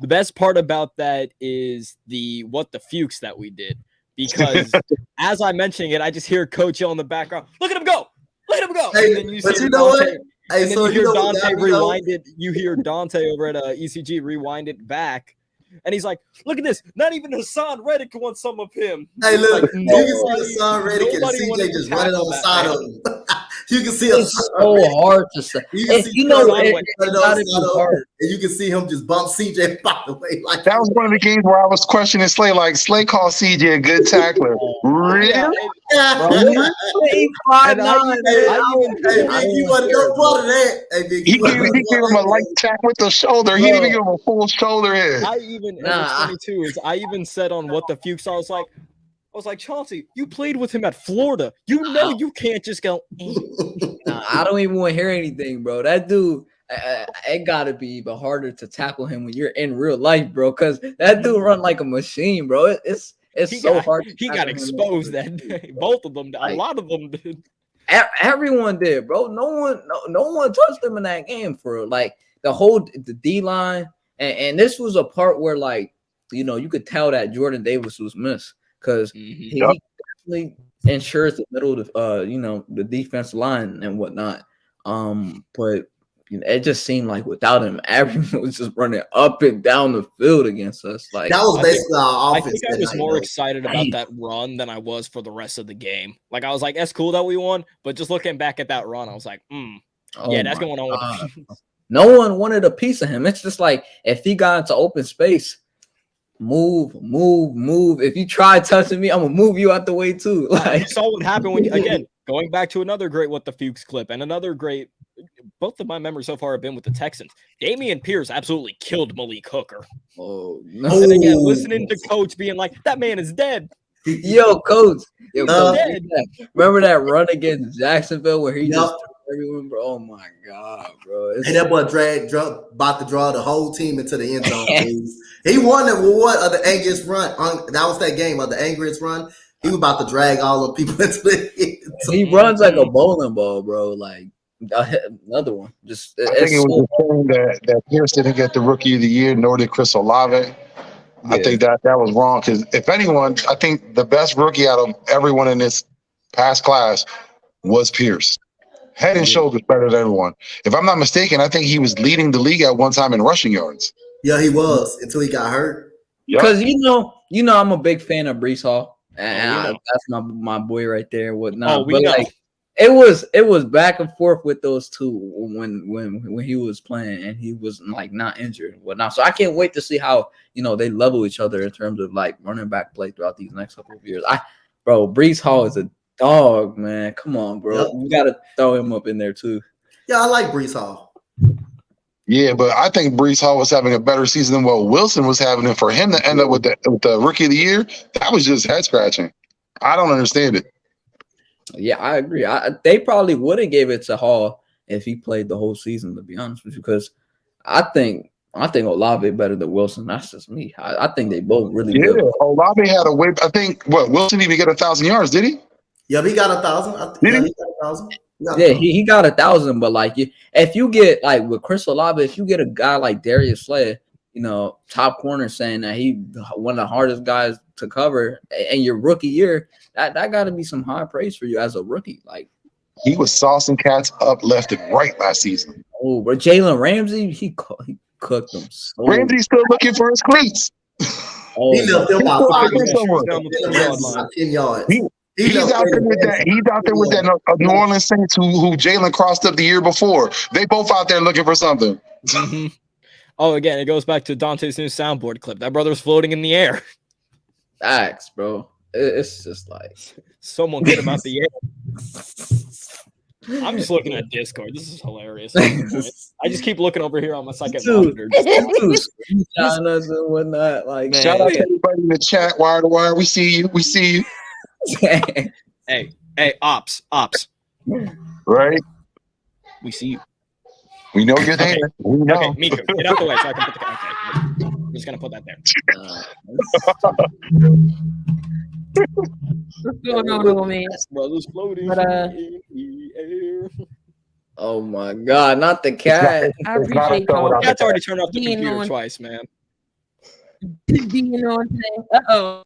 The best part about that is what the Fuchs that we did, because as I'm mentioning it, I just hear Coach yell in the background, "Look at him go! Look at him go!" Hey, And then you but see you know Dante, what? Hey, and then so you hear you know what Dante got me, though? rewind it. You hear Dante over at ECG rewind it back. And he's like, "Look at this! Not even Hassan Reddick wants some of him." Hey, look, Like, you can see Hassan Reddick and nobody wanted CJ to just running tackle on the that side man. of him. You can see It's Hassan so Reddick. hard to say. You can see You know, Hassan it Reddick running on gotta the be side of him, hard. and you can see him just bump CJ by the way. Like That was one of the games where I was questioning Slay. Like Slay called CJ a good tackler. Really? Yeah, Bro, he's and 5'9", Hey, Big, you want to know part of that? Hey, Big, He you want gave to know him a part light of tap with the shoulder. He didn't even give him a full shoulder hit. and what's funny too is I even said on what the Fuchs, I was like, Chauncey, you played with him at Florida. You know you can't just go. Nah, I don't even want to hear anything, bro. That dude, it gotta be even harder to tackle him when you're in real life, bro. Because that dude run like a machine, bro. It's so hard. He got exposed that day. Both of them, a lot of them did. Everyone did, bro. No one touched him in that game for like the D line, and this was a part where, like, you know, you could tell that Jordan Davis was missed because he definitely ensures the middle of the defense line and whatnot. But you know, it just seemed like without him, everyone was just running up and down the field against us. Like that was basically our offense. I think I was more excited about that run than I was for the rest of the game. Like I was like, "That's cool that we won," but just looking back at that run, I was like, yeah, that's going on with the no one wanted a piece of him. It's just like if he got into open space, move. If you try touching me, I'm gonna move you out the way too. Like you saw what happened when again going back to another great what the Fuchs clip and another great. Both of my memories so far have been with the Texans. Dameon Pierce absolutely killed Malik Hooker. Oh no! And again, listening to Coach being like, "That man is dead." Yo, Coach. Remember that run against Jacksonville where he just everyone, bro? Oh my god, bro! And that boy about to draw the whole team into the end zone. He won it with what the angriest run. That was that game of the angriest run. He was about to drag all the people into the end zone. He runs like a bowling ball, bro. Like another one. Just I think it was the thing that Pierce didn't get the Rookie of the Year, nor did Chris Olave. Yeah. I think that was wrong because if anyone, I think the best rookie out of everyone in this past class was Pierce. Head and shoulders better than everyone. If I'm not mistaken, I think he was leading the league at one time in rushing yards. Yeah, he was until he got hurt. Because you know, I'm a big fan of Breece Hall, and that's my boy right there. Whatnot, but like. It was back and forth with those two when he was playing and he was like not injured and whatnot. So I can't wait to see how they level each other in terms of like running back play throughout these next couple of years. Breece Hall is a dog, man. Come on, bro. Yep. We gotta throw him up in there too. Yeah, I like Breece Hall. Yeah, but I think Breece Hall was having a better season than what Wilson was having, and for him to end up with the Rookie of the Year, that was just head scratching. I don't understand it. Yeah, I agree. They probably would have gave it to Hall if he played the whole season, to be honest with you, because I think Olave better than Wilson. That's just me. I think they both really good. Olave had a way. I think Wilson even get 1,000 yards, did he? Yeah, he got 1,000. Did Yeah, he? he got 1,000. Yeah, he got 1,000, but like if you get like with Chris Olave, if you get a guy like Darius Slay, you know, top corner saying that he one of the hardest guys to cover in your rookie year, that got to be some high praise for you as a rookie. Like He was saucing cats up left and right last season. oh, but Jalen Ramsey, he cooked them. So Ramsey's still looking for his cleats. oh, He left him about Still 5 picking yards. someone. Down the Jalen 10-yard Ramsey line. about 10 yards. He- He's left out there with that. He's out there with that New Orleans Saints who Jalen crossed up the year before. They both out there looking for something. Mhm. Oh, again, it goes back to Dante's new soundboard clip. That brother's floating in the air. facts, bro. It's just like Someone get him out the air. I'm just looking at Discord. This is hilarious. I just keep looking over here on my second Dude. monitor. shouting us and whatnot. Like Man. Shout out to everybody in the chat, wire to wire. We see you. We see you. Hey, ops. Right? We see you. We know you're there. We know. Okay, Miko, get out the way so I can put the. Okay, I'm just gonna put that there. What's going on, little man? Brothers floating But, in the air. oh my god, not the cat. I It's not a appreciate show y'all without Cat's already turned off the Being computer on- twice, man. being on today. Uh-oh.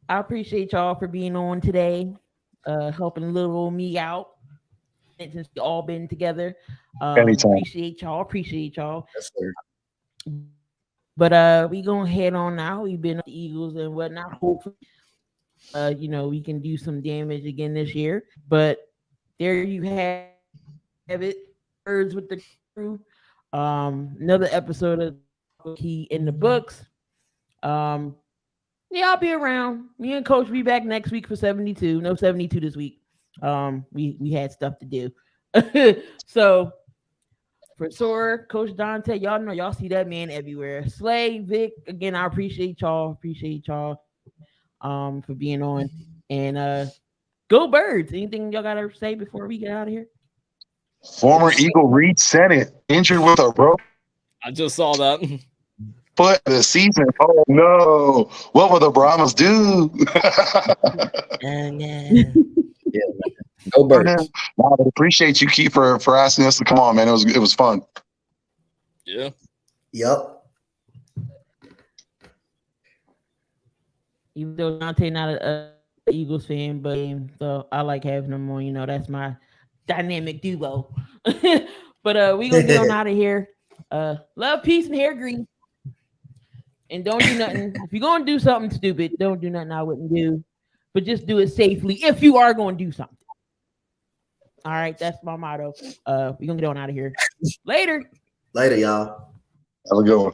I appreciate y'all for being on today, helping little me out. Since we all been together. Anytime. Appreciate y'all. Yes, sir. But we gonna head on now. We've been at the Eagles and whatnot. Hopefully, we can do some damage again this year. But there you have it. Birds with the crew. Another episode of Key in the books. Yeah, I'll be around. Me and Coach be back next week for 72. No 72 this week. We had stuff to do. So for Sora, Coach Dante, y'all know y'all see that man everywhere. Slay, Vic, again, I appreciate y'all for being on. And go Birds. Anything y'all gotta say before we get out of here? Former Eagle Reed Sennett injured with a broke I just saw that. foot this season. Oh no! What will the Brahmas do? Yeah, man. Go Birds. I appreciate you, Keith, for asking us to come on, man. It was fun. Yeah. Yep. Even though Dante not a Eagles fan, but so I like having him on. You know, that's my dynamic duo. But we gonna get on out of here. Love, peace, and hair grease. And don't do nothing. If you're gonna do something stupid, don't do nothing I wouldn't do. But just do it safely if you are gonna do something. All right, that's my motto. We're gonna get on out of here. Later. Later, y'all. Have a good one.